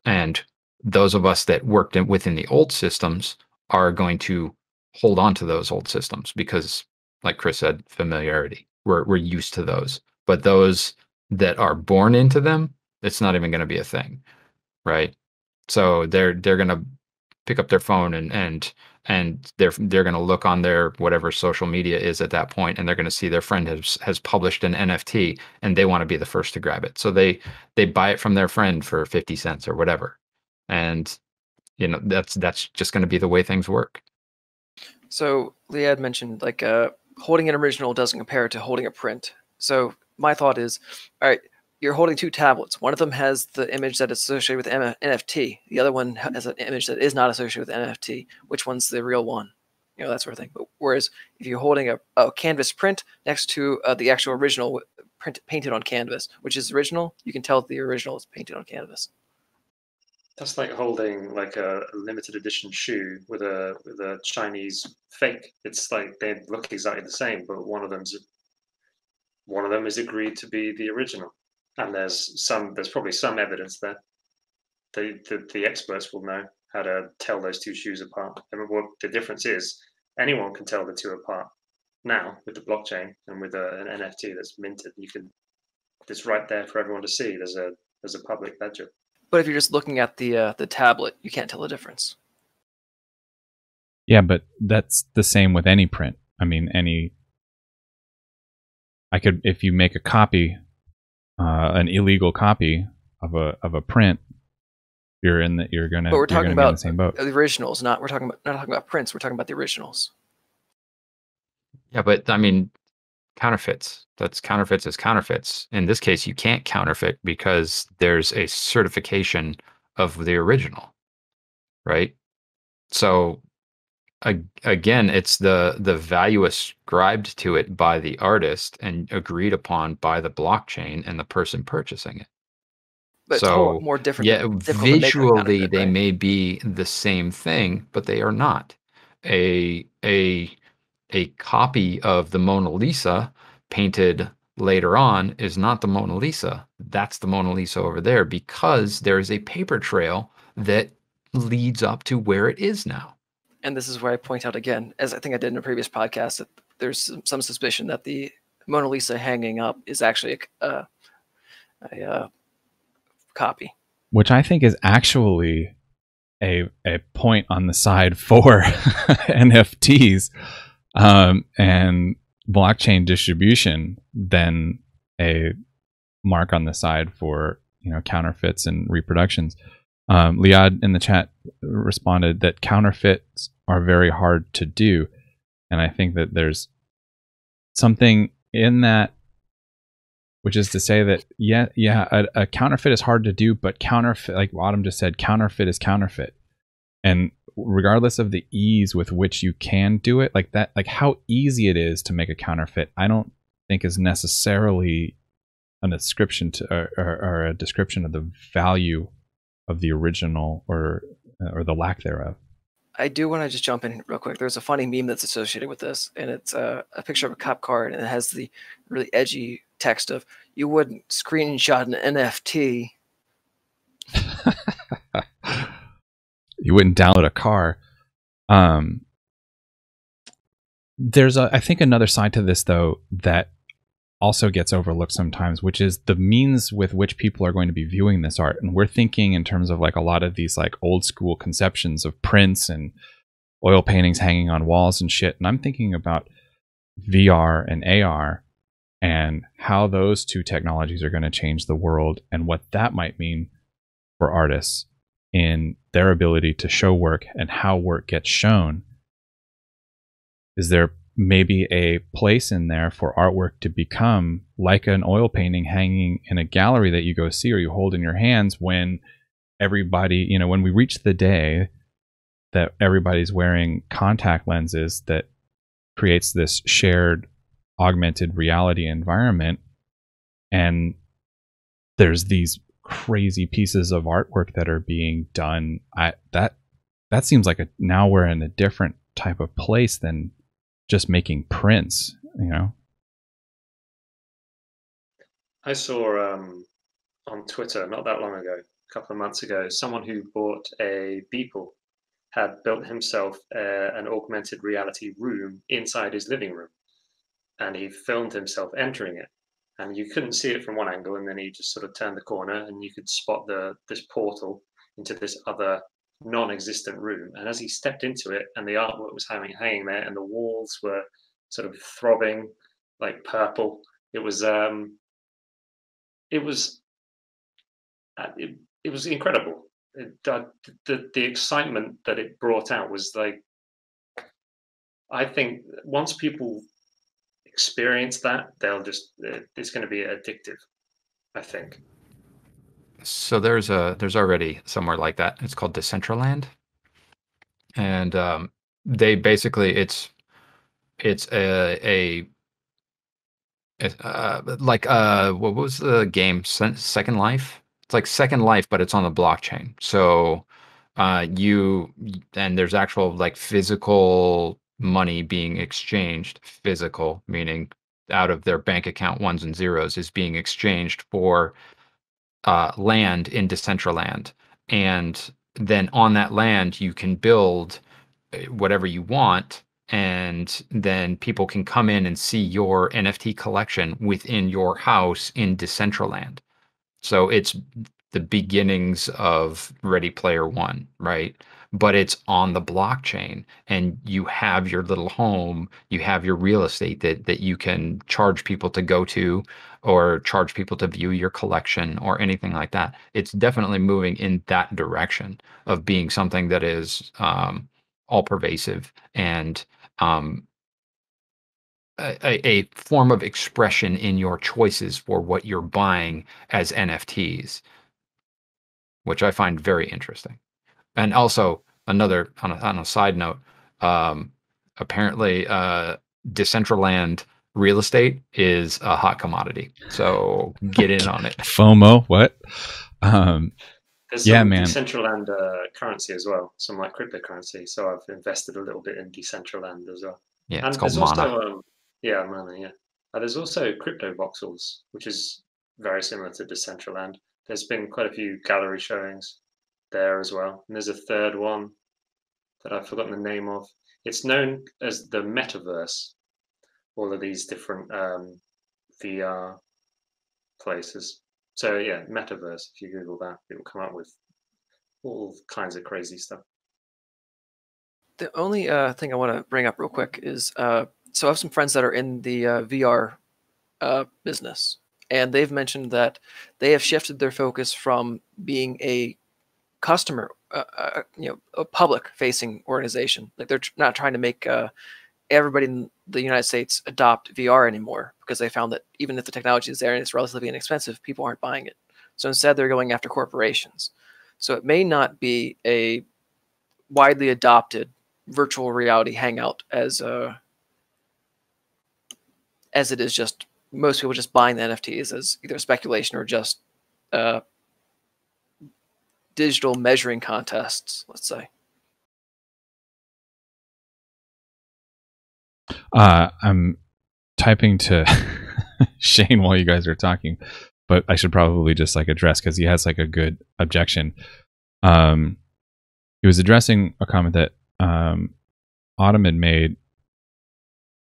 And those of us that worked within the old systems are going to hold on to those old systems because, like Chris said, familiarity. We're used to those. But those that are born into them, it's not even going to be a thing, right? So they're going to pick up their phone and they're going to look on their whatever social media is at that point, and they're going to see their friend has published an NFT, and they want to be the first to grab it. So they buy it from their friend for 50 cents or whatever, and that's just going to be the way things work. So Liad mentioned like holding an original doesn't compare to holding a print. So my thought is, all right, you're holding two tablets. One of them has the image that is associated with NFT. The other one has an image that is not associated with NFT. Which one's the real one? That sort of thing. But whereas if you're holding a canvas print next to the actual original print painted on canvas, which is original, you can tell the original is painted on canvas. That's like holding like a limited edition shoe with a Chinese fake. It's like they look exactly the same, but one of them is agreed to be the original. And there's probably some evidence there. The experts will know how to tell those two shoes apart. And what the difference is, anyone can tell the two apart now with the blockchain and with an NFT that's minted. It's right there for everyone to see. There's a public ledger. But if you're just looking at the tablet, you can't tell the difference. Yeah, but that's the same with any print. I mean, if you make a copy, an illegal copy of a print, you're gonna. But we're talking about the same boat. The originals, not talking about prints. We're talking about the originals. Yeah, but I mean, counterfeits. Counterfeits is counterfeits. In this case, you can't counterfeit because there's a certification of the original, right? So again, it's the value ascribed to it by the artist and agreed upon by the blockchain and the person purchasing it. But it's a whole more different. Yeah, difficult to make a visually counterfeit, they right? may be the same thing, but they are not. A copy of the Mona Lisa painted later on is not the Mona Lisa. That's the Mona Lisa over there, because there is a paper trail that leads up to where it is now. And this is where I point out again, as I think I did in a previous podcast, that there's some suspicion that the Mona Lisa hanging up is actually a copy. Which I think is actually a point on the side for NFTs and blockchain distribution than a mark on the side for, counterfeits and reproductions. Liad in the chat responded that counterfeits are very hard to do, and I think that there's something in that, which is to say that a counterfeit is hard to do, but counterfeit, like Autumn just said, counterfeit is counterfeit, and regardless of the ease with which you can do it, like how easy it is to make a counterfeit, I don't think is necessarily a description or a description of the value of the original or the lack thereof. I do want to just jump in real quick. There's a funny meme that's associated with this, and it's a picture of a cop car, and it has the really edgy text of, "You wouldn't screenshot an NFT." You wouldn't download a car. There's I think another side to this, though, that also gets overlooked sometimes, which is the means with which people are going to be viewing this art. And we're thinking in terms of like a lot of these like old school conceptions of prints and oil paintings hanging on walls and shit. And I'm thinking about VR and AR and how those two technologies are going to change the world and what that might mean for artists in their ability to show work and how work gets shown. Is there maybe a place in there for artwork to become like an oil painting hanging in a gallery that you go see or you hold in your hands when everybody, when we reach the day that everybody's wearing contact lenses that creates this shared augmented reality environment, and there's these crazy pieces of artwork that are being done. That seems like now we're in a different type of place than just making prints, I saw on Twitter not that long ago, a couple of months ago, someone who bought a Beeple had built himself an augmented reality room inside his living room, and he filmed himself entering it, and you couldn't see it from one angle, and then he just sort of turned the corner and you could spot this portal into this other non-existent room. And as he stepped into it and the artwork was hanging there and the walls were sort of throbbing like purple, it was incredible. The excitement that it brought out was like, I think once people experience that, it's going to be addictive, I think. So there's already somewhere like that. It's called Decentraland, and they basically it's like what was the game? Second Life. It's like Second Life, but it's on the blockchain. So and there's actual like physical money being exchanged. Physical meaning out of their bank account ones and zeros is being exchanged for land in Decentraland, and then on that land you can build whatever you want, and then people can come in and see your NFT collection within your house in Decentraland. So it's the beginnings of Ready Player One, right? But it's on the blockchain, and you have your little home, you have your real estate that you can charge people to go to or charge people to view your collection or anything like that. It's definitely moving in that direction of being something that is all pervasive and a form of expression in your choices for what you're buying as NFTs, which I find very interesting. And also another on a side note, Apparently, Decentraland real estate is a hot commodity. So get in on it. FOMO, what? There's Yeah, some man. Decentraland currency as well, some like cryptocurrency. So I've invested a little bit in Decentraland as well. Yeah, And it's called there's Mana. also, yeah, Mana, yeah. There's also crypto voxels, which is very similar to Decentraland. There's been quite a few gallery showings there as well. And there's a third one that I've forgotten the name of. It's known as the metaverse, all of these different VR places. So yeah, metaverse, if you Google that, it will come up with all kinds of crazy stuff. The only thing I want to bring up real quick is so I have some friends that are in the VR business, and they've mentioned that they have shifted their focus from being a customer, a public-facing organization. Like they're not trying to make everybody in the United States adopt VR anymore, because they found that even if the technology is there and it's relatively inexpensive, people aren't buying it. So instead, they're going after corporations. So it may not be a widely adopted virtual reality hangout as it is just most people just buying the NFTs as either speculation or just digital measuring contests, let's say. I'm typing to Shane while you guys are talking, but I should probably just like address, because he has like a good objection. He was addressing a comment that Autumn had made,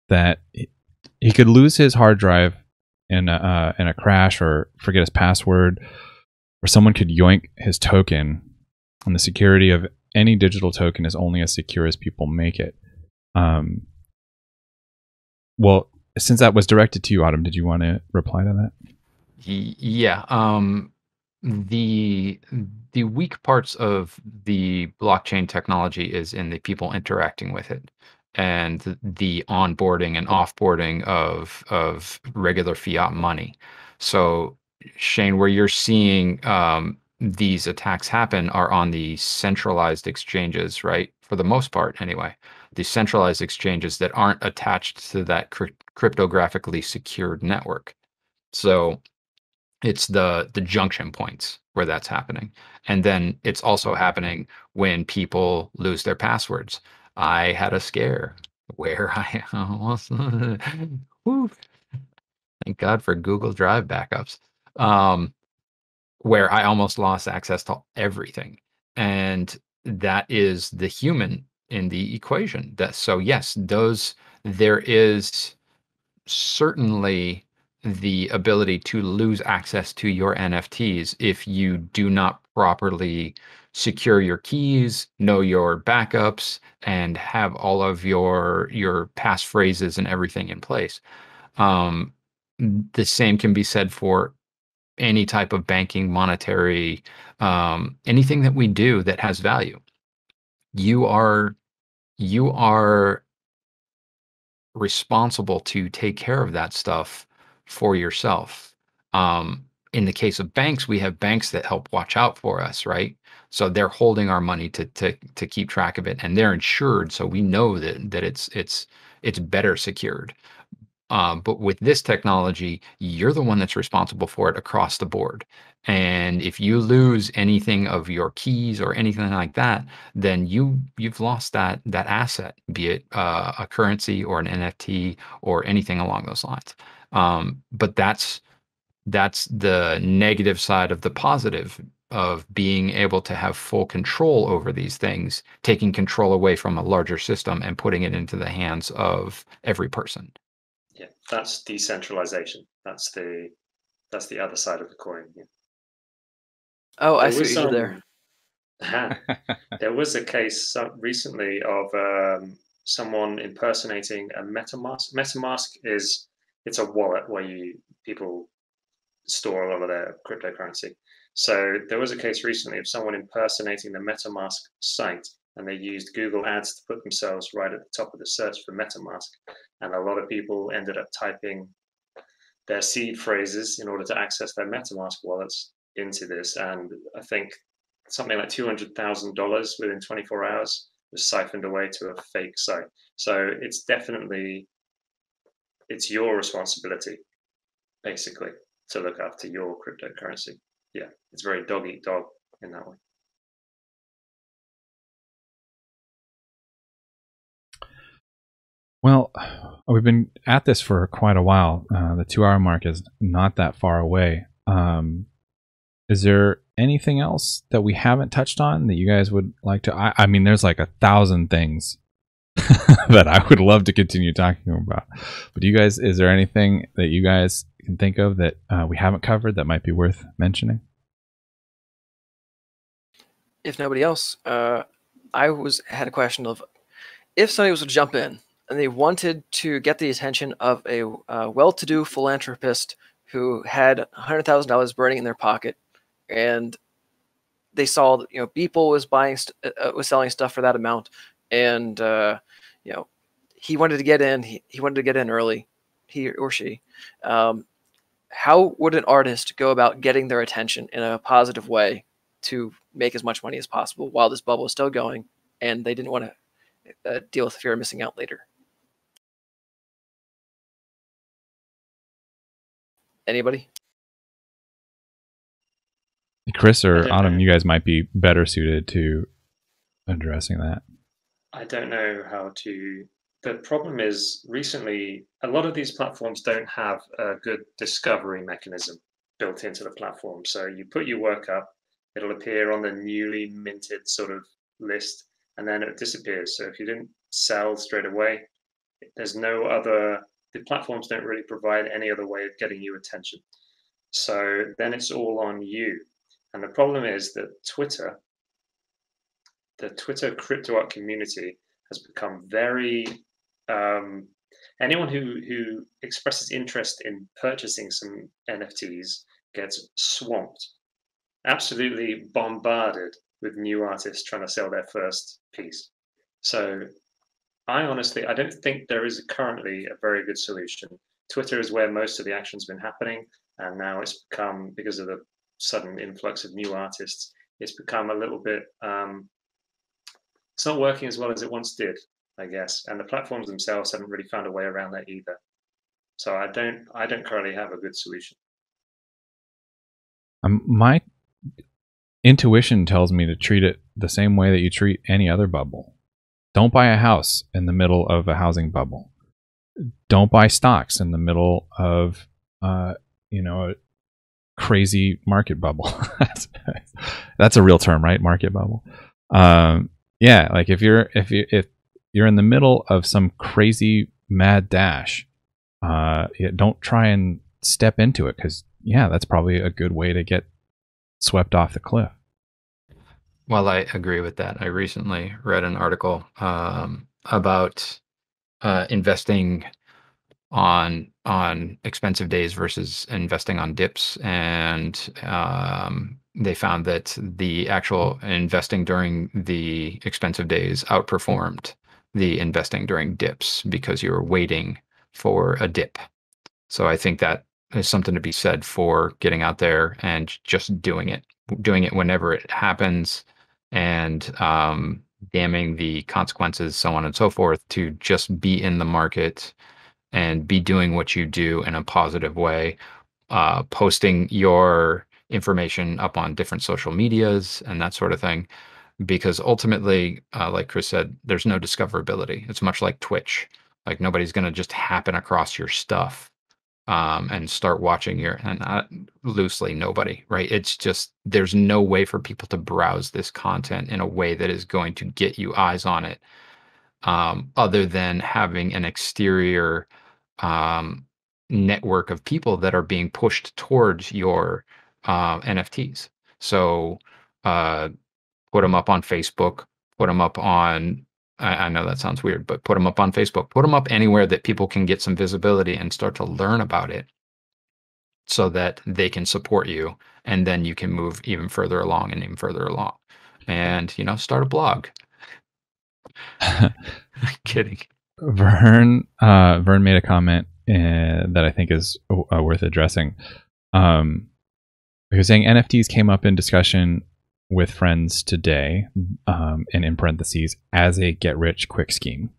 that he could lose his hard drive in a crash or forget his password, or someone could yoink his token, and the security of any digital token is only as secure as people make it. Well, since that was directed to you, Autumn, did you want to reply to that? Yeah. The weak parts of the blockchain technology is in the people interacting with it, and the onboarding and offboarding of regular fiat money. So, Shane, where you're seeing these attacks happen are on the centralized exchanges, right? For the most part, anyway. The centralized exchanges that aren't attached to that cryptographically secured network. So it's the junction points where that's happening. And then it's also happening when people lose their passwords. I had a scare where I almost whew, thank God for Google Drive backups. Where I almost lost access to everything. And that is the human in the equation. That so yes, there is certainly the ability to lose access to your NFTs if you do not properly secure your keys, know your backups, and have all of your passphrases and everything in place. Um, the same can be said for any type of banking, monetary, anything that we do that has value. You are responsible to take care of that stuff for yourself. In the case of banks, we have banks that help watch out for us, right? So they're holding our money to keep track of it, and they're insured, so we know that it's better secured. But with this technology, you're the one that's responsible for it across the board. And if you lose anything of your keys or anything like that, then you've lost that asset, be it a currency or an NFT or anything along those lines. But that's the negative side of the positive of being able to have full control over these things, taking control away from a larger system and putting it into the hands of every person. Yeah, that's decentralization. That's the other side of the coin. Yeah. Oh, I see what you did there. There was a case recently of someone impersonating a MetaMask. MetaMask it's a wallet where people store a lot of their cryptocurrency. So there was a case recently of someone impersonating the MetaMask site, and they used Google Ads to put themselves right at the top of the search for MetaMask. And a lot of people ended up typing their seed phrases in order to access their MetaMask wallets into this. And I think something like $200,000 within 24 hours was siphoned away to a fake site. So it's definitely, it's your responsibility, basically, to look after your cryptocurrency. Yeah, it's very dog eat dog in that way. Well, we've been at this for quite a while. The 2-hour mark is not that far away. Is there anything else that we haven't touched on that you guys would like to? I mean, there's like 1,000 things that I would love to continue talking about. But do you guys, is there anything that you guys can think of that we haven't covered that might be worth mentioning? If nobody else, I had a question of, if somebody was to jump in and they wanted to get the attention of a well-to-do philanthropist who had $100,000 burning in their pocket, and they saw that, Beeple was was selling stuff for that amount, and he wanted to get in. He wanted to get in early, he or she. How would an artist go about getting their attention in a positive way to make as much money as possible while this bubble is still going, and they didn't want to deal with the fear of missing out later? Anybody? Chris or Autumn, you guys might be better suited to addressing that. I don't know how to. The problem is, recently, a lot of these platforms don't have a good discovery mechanism built into the platform. So you put your work up, it'll appear on the newly minted sort of list, and then it disappears. So if you didn't sell straight away, there's no other, the platforms don't really provide any other way of getting you attention. So then it's all on you. And the problem is that the Twitter cryptoart community has become very, anyone who expresses interest in purchasing some NFTs gets swamped, absolutely bombarded with new artists trying to sell their first piece. So I don't think there is currently a very good solution. Twitter is where most of the action's been happening, and now it's become, because of the sudden influx of new artists, it's become a little bit, it's not working as well as it once did, I guess. And the platforms themselves haven't really found a way around that either. So I don't currently have a good solution. My intuition tells me to treat it the same way that you treat any other bubble. Don't buy a house in the middle of a housing bubble. Don't buy stocks in the middle of, a crazy market bubble. That's a real term, right? Market bubble. Yeah, like if you're in the middle of some crazy mad dash, don't try and step into it, because that's probably a good way to get swept off the cliff. Well, I agree with that. I recently read an article about investing on expensive days versus investing on dips, and they found that the actual investing during the expensive days outperformed the investing during dips, because you were waiting for a dip. So I think that is something to be said for getting out there and just doing it whenever it happens, and damning the consequences, so on and so forth, to just be in the market and be doing what you do in a positive way, posting your information up on different social medias and that sort of thing. Because ultimately, like Chris said, there's no discoverability. It's much like Twitch. Like, nobody's going to just happen across your stuff and start watching loosely, nobody, right? It's just, there's no way for people to browse this content in a way that is going to get you eyes on it, other than having an exterior network of people that are being pushed towards your NFTs. So put them up on Facebook, put them up on, I know that sounds weird, but put them up on Facebook, put them up anywhere that people can get some visibility and start to learn about it, so that they can support you, and then you can move even further along and even further along, and start a blog. Kidding. Vern made a comment that I think is worth addressing. He was saying NFTs came up in discussion with friends today, and in parentheses, as a get-rich-quick scheme.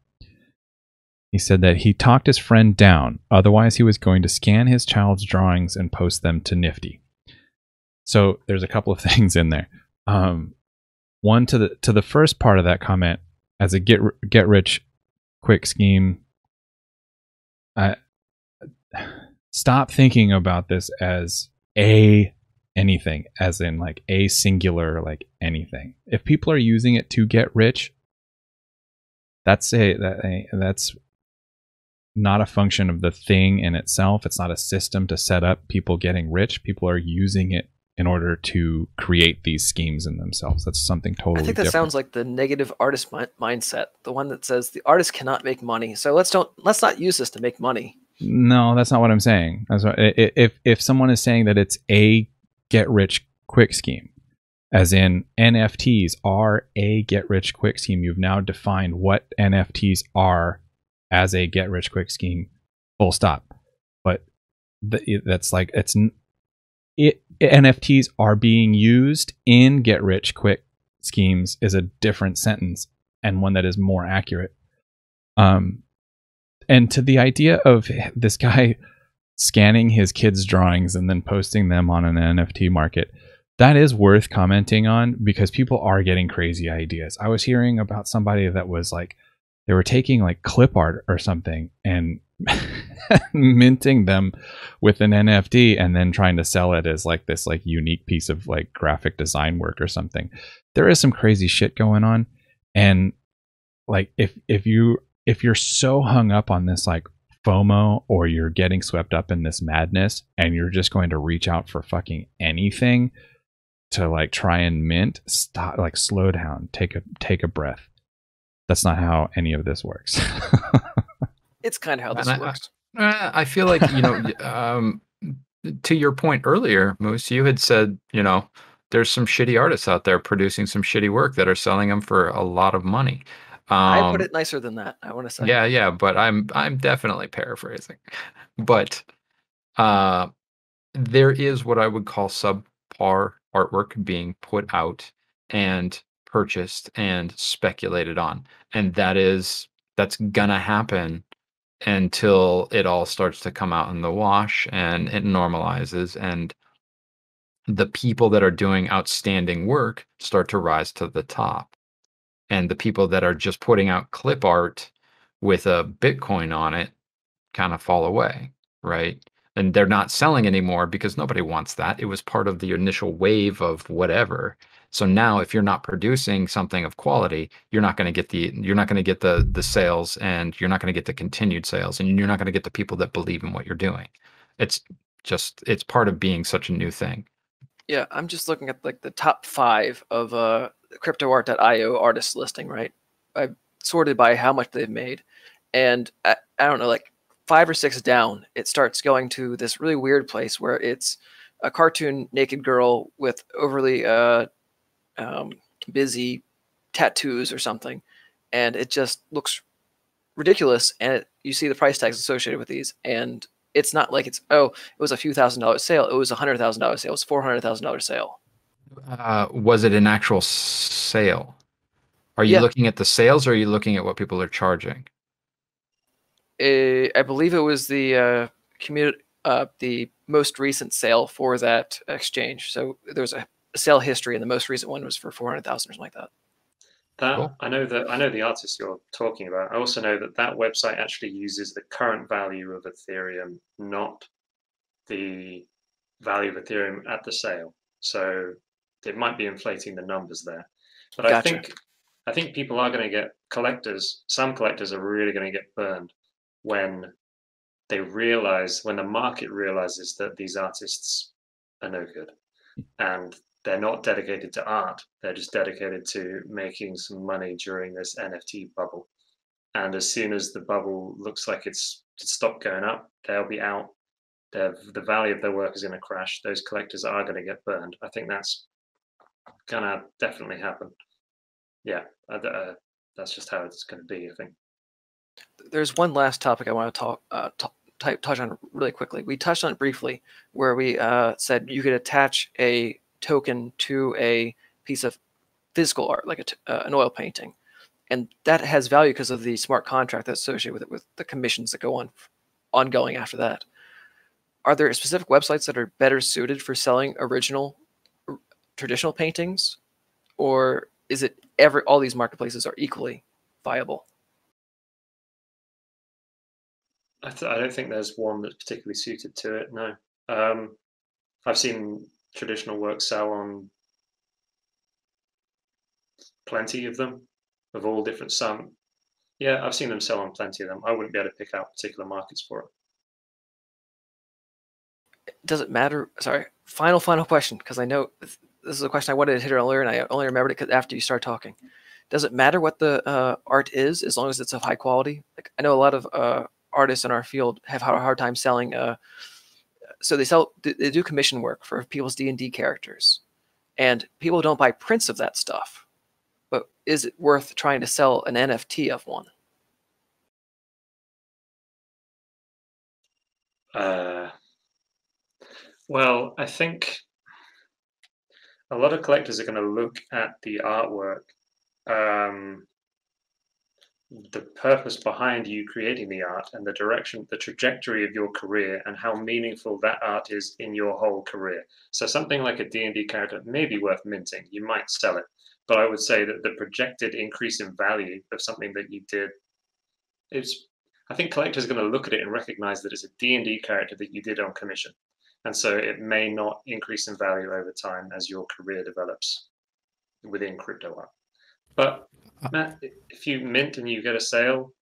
He said that he talked his friend down, otherwise he was going to scan his child's drawings and post them to Nifty. So there's a couple of things in there. One, to the first part of that comment, as a get-rich-quick scheme, stop thinking about this as anything, as in like a singular, like anything. If people are using it to get rich, that's not a function of the thing in itself. It's not a system to set up people getting rich. People are using it in order to create these schemes in themselves. That's something totally different. I think that sounds like the negative artist mindset, the one that says the artist cannot make money, so let's not use this to make money. No, that's not what I'm saying. That's what, if someone is saying that it's a get-rich-quick scheme, as in NFTs are a get-rich-quick scheme, you've now defined what NFTs are as a get-rich-quick scheme, full stop. But that's like, NFTs are being used in get-rich-quick schemes is a different sentence, and one that is more accurate. And to the idea of this guy scanning his kids' drawings and then posting them on an NFT market, that is worth commenting on, because people are getting crazy ideas. I was hearing about somebody that was like, they were taking like clip art or something and minting them with an NFT and then trying to sell it as like this like unique piece of like graphic design work or something. There is some crazy shit going on. And like, if you're so hung up on this like FOMO, or you're getting swept up in this madness and you're just going to reach out for fucking anything to like try and mint, stop, like slow down, take a breath. That's not how any of this works. It's kind of how this works. I feel like, to your point earlier, Moose, you had said, there's some shitty artists out there producing some shitty work that are selling them for a lot of money. I put it nicer than that, I want to say. Yeah, but I'm definitely paraphrasing. But there is what I would call subpar artwork being put out and purchased and speculated on. And that's gonna happen until it all starts to come out in the wash and it normalizes, and the people that are doing outstanding work start to rise to the top. And the people that are just putting out clip art with a Bitcoin on it kind of fall away, right? And they're not selling anymore because nobody wants that. It was part of the initial wave of whatever. So now if you're not producing something of quality, you're not going to get the sales, and you're not going to get the continued sales, and you're not going to get the people that believe in what you're doing. It's part of being such a new thing. Yeah, I'm just looking at like the top 5 of cryptoart.io artist listing, right? I've sorted by how much they've made, and I don't know, like 5 or 6 down, it starts going to this really weird place where it's a cartoon naked girl with overly busy tattoos or something, and it just looks ridiculous. And you see the price tags associated with these, and it's not like it was a few $1,000 sale. It was $100,000 sale. It was $400,000 sale. Was it an actual sale? Are you looking at the sales, or are you looking at what people are charging? I believe it was the the most recent sale for that exchange. So there's a sale history, and the most recent one was for $400,000 or something like that. Cool. I know the artist you're talking about. I also know that website actually uses the current value of Ethereum, not the value of Ethereum at the sale. So it might be inflating the numbers there. But Gotcha. I think people are going to get some collectors are really going to get burned when the market realizes that these artists are no good, and they're not dedicated to art. They're just dedicated to making some money during this NFT bubble. And as soon as the bubble looks like it's stopped going up, they'll be out. The value of their work is going to crash. Those collectors are going to get burned. I think that's going to definitely happen. Yeah, that's just how it's going to be, I think. There's one last topic I want to touch on really quickly. We touched on it briefly, where we said you could attach a token to a piece of physical art, like an oil painting, and that has value because of the smart contract that's associated with it, with the commissions that go on ongoing after that. Are there specific websites that are better suited for selling original traditional paintings, or is it all these marketplaces are equally viable? I don't think there's one that's particularly suited to it. No, I've seen traditional work sell on plenty of them, of all different some. Yeah, I've seen them sell on plenty of them. I wouldn't be able to pick out particular markets for it. Does it matter? Sorry, final question, because I know this is a question I wanted to hit earlier, and I only remembered it after you started talking. Does it matter what the art is, as long as it's of high quality? Like, I know a lot of artists in our field have had a hard time selling. So they do commission work for people's D&D characters, and people don't buy prints of that stuff. But is it worth trying to sell an NFT of one? Well, I think a lot of collectors are going to look at the artwork, the purpose behind you creating the art, and the direction, the trajectory of your career, and how meaningful that art is in your whole career. So something like a D&D character may be worth minting. You might sell it, but I would say that the projected increase in value of something that you did is, I think collectors are going to look at it and recognize that it's a D&D character that you did on commission. And so it may not increase in value over time as your career develops within crypto art. But Matt, if you mint and you get a sale,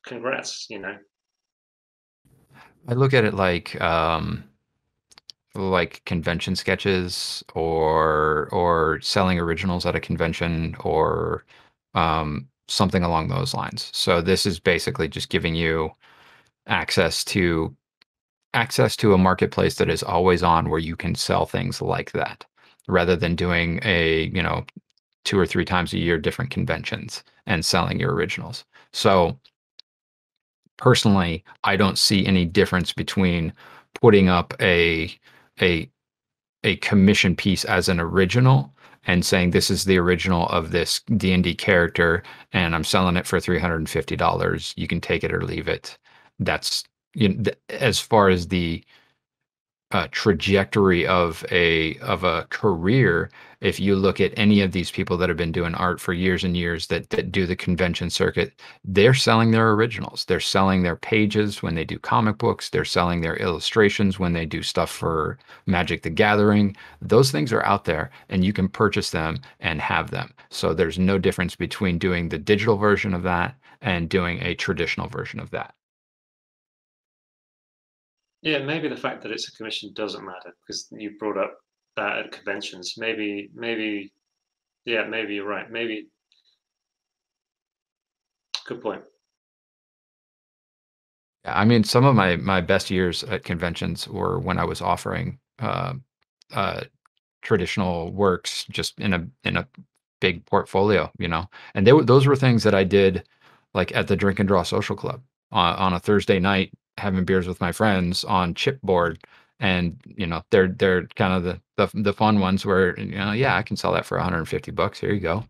congrats, you know. I look at it like convention sketches, or selling originals at a convention, or something along those lines. So this is basically just giving you access to a marketplace that is always on, where you can sell things like that, rather than doing 2 or 3 times a year different conventions and selling your originals. So personally, I don't see any difference between putting up a commission piece as an original and saying this is the original of this D&D character and I'm selling it for $350. You can take it or leave it. That's, as far as the trajectory of a career. If you look at any of these people that have been doing art for years and years that do the convention circuit, they're selling their originals. They're selling their pages when they do comic books. They're selling their illustrations when they do stuff for Magic the Gathering. Those things are out there and you can purchase them and have them. So there's no difference between doing the digital version of that and doing a traditional version of that. Yeah, maybe the fact that it's a commission doesn't matter, because you brought up that at conventions. Maybe, yeah, maybe you're right. Maybe, good point. Yeah, I mean, some of my best years at conventions were when I was offering traditional works just in a big portfolio, and those were things that I did, like at the Drink and Draw Social Club on a Thursday night, having beers with my friends on chipboard. And they're kind of the fun ones where yeah, I can sell that for $150. Here you go.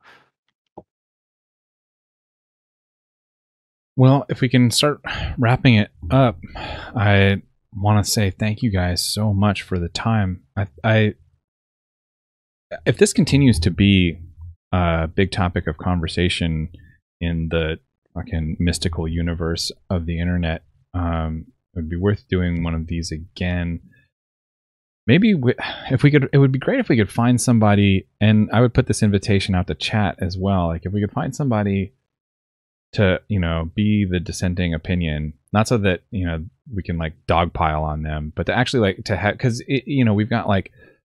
Well, if we can start wrapping it up, I want to say thank you guys so much for the time. If this continues to be a big topic of conversation in the fucking mystical universe of the internet, it would be worth doing one of these again. Maybe if we could, it would be great if we could find somebody, and I would put this invitation out to chat as well. Like if we could find somebody to, be the dissenting opinion, not so that, we can like dogpile on them, but to actually like to have, because we've got like,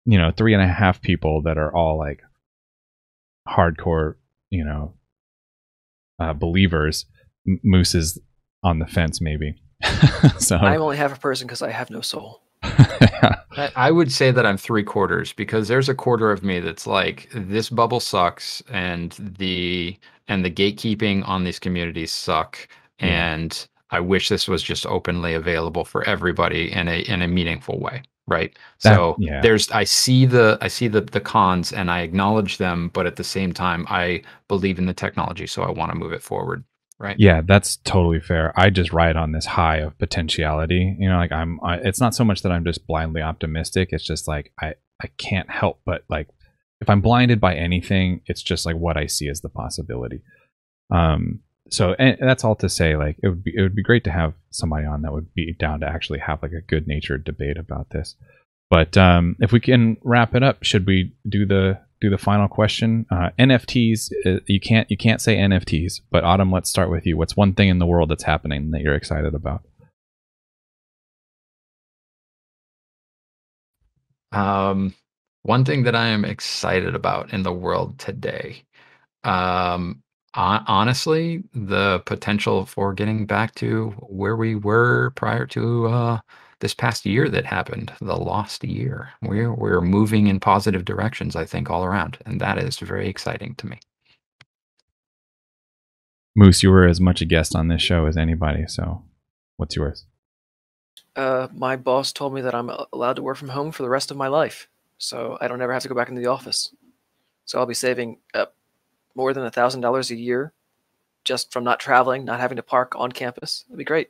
3.5 people that are all like hardcore, believers. Moose is on the fence, maybe. So I only have a person because I have no soul. I would say that I'm 3/4, because there's a quarter of me that's like, this bubble sucks, and the gatekeeping on these communities suck, and I wish this was just openly available for everybody in a meaningful way. right? That- So yeah. I see the cons and I acknowledge them, but at the same time, I believe in the technology, so I want to move it forward, right? Yeah, that's totally fair. I just ride on this high of potentiality. You know, like it's not so much that I'm just blindly optimistic. It's just like I can't help but like if I'm blinded by anything, it's just like what I see as the possibility. So and that's all to say, like it would be great to have somebody on that would be down to actually have like a good natured debate about this. But if we can wrap it up, should we do the final question? NFTs, you can't say NFTs, but Autumn, let's start with you. What's one thing in the world that's happening that you're excited about? One thing that I am excited about in the world today, honestly, the potential for getting back to where we were prior to this past year that happened, the lost year. We're moving in positive directions, I think, all around, and that is very exciting to me. Moose, you were as much a guest on this show as anybody, so what's yours? My boss told me that I'm allowed to work from home for the rest of my life, so I don't ever have to go back into the office. So I'll be saving more than $1,000 a year just from not traveling, not having to park on campus. That'd be great.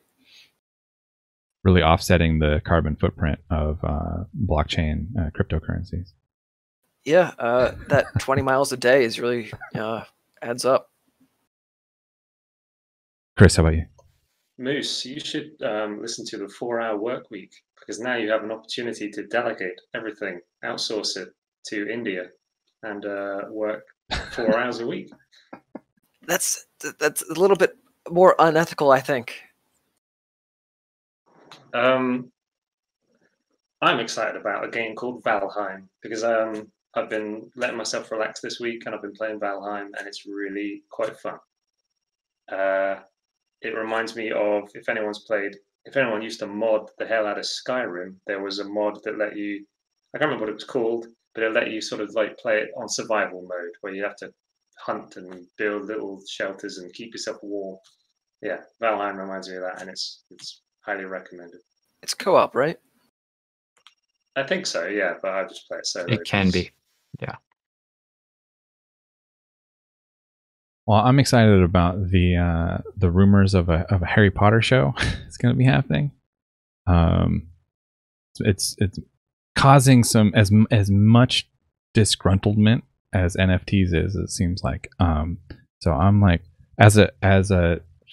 Really offsetting the carbon footprint of blockchain cryptocurrencies. Yeah, that 20 miles a day is really adds up. Chris, how about you? Moose, you should listen to the 4-Hour Work Week, because now you have an opportunity to delegate everything, outsource it to India, and work 4 hours a week. That's a little bit more unethical, I think. I'm excited about a game called Valheim, because I've been letting myself relax this week, and I've been playing Valheim, and it's really quite fun. It reminds me of, if anyone used to mod the hell out of Skyrim, there was a mod that let you, I can't remember what it was called, but it let you sort of like play it on survival mode, where you have to hunt and build little shelters and keep yourself warm. Yeah, Valheim reminds me of that, and it's highly recommended. It's co-op, right? I think so, yeah, but I just play it solo. It can be, yeah. Well, I'm excited about the rumors of a Harry Potter show. It's going to be happening. It's causing some as much disgruntlement as NFTs is. It seems like. So I'm like, as a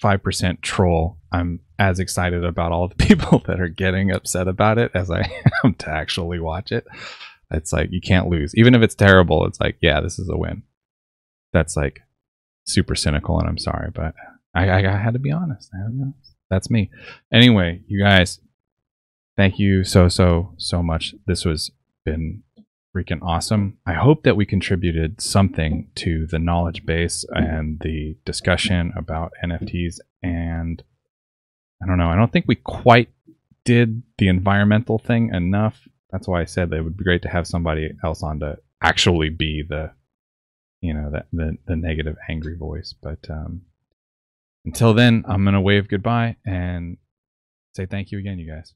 5% troll, I'm as excited about all the people that are getting upset about it as I am to actually watch it. It's like you can't lose, even if it's terrible. It's like, yeah, this is a win. That's like super cynical, and I'm sorry, but I had to be honest. That's me. Anyway, you guys, thank you so much. This was been freaking awesome. I hope that we contributed something to the knowledge base and the discussion about NFTs. And I don't know, I don't think we quite did the environmental thing enough. That's why I said that it would be great to have somebody else on to actually be the negative, angry voice. But until then, I'm going to wave goodbye and say thank you again, you guys.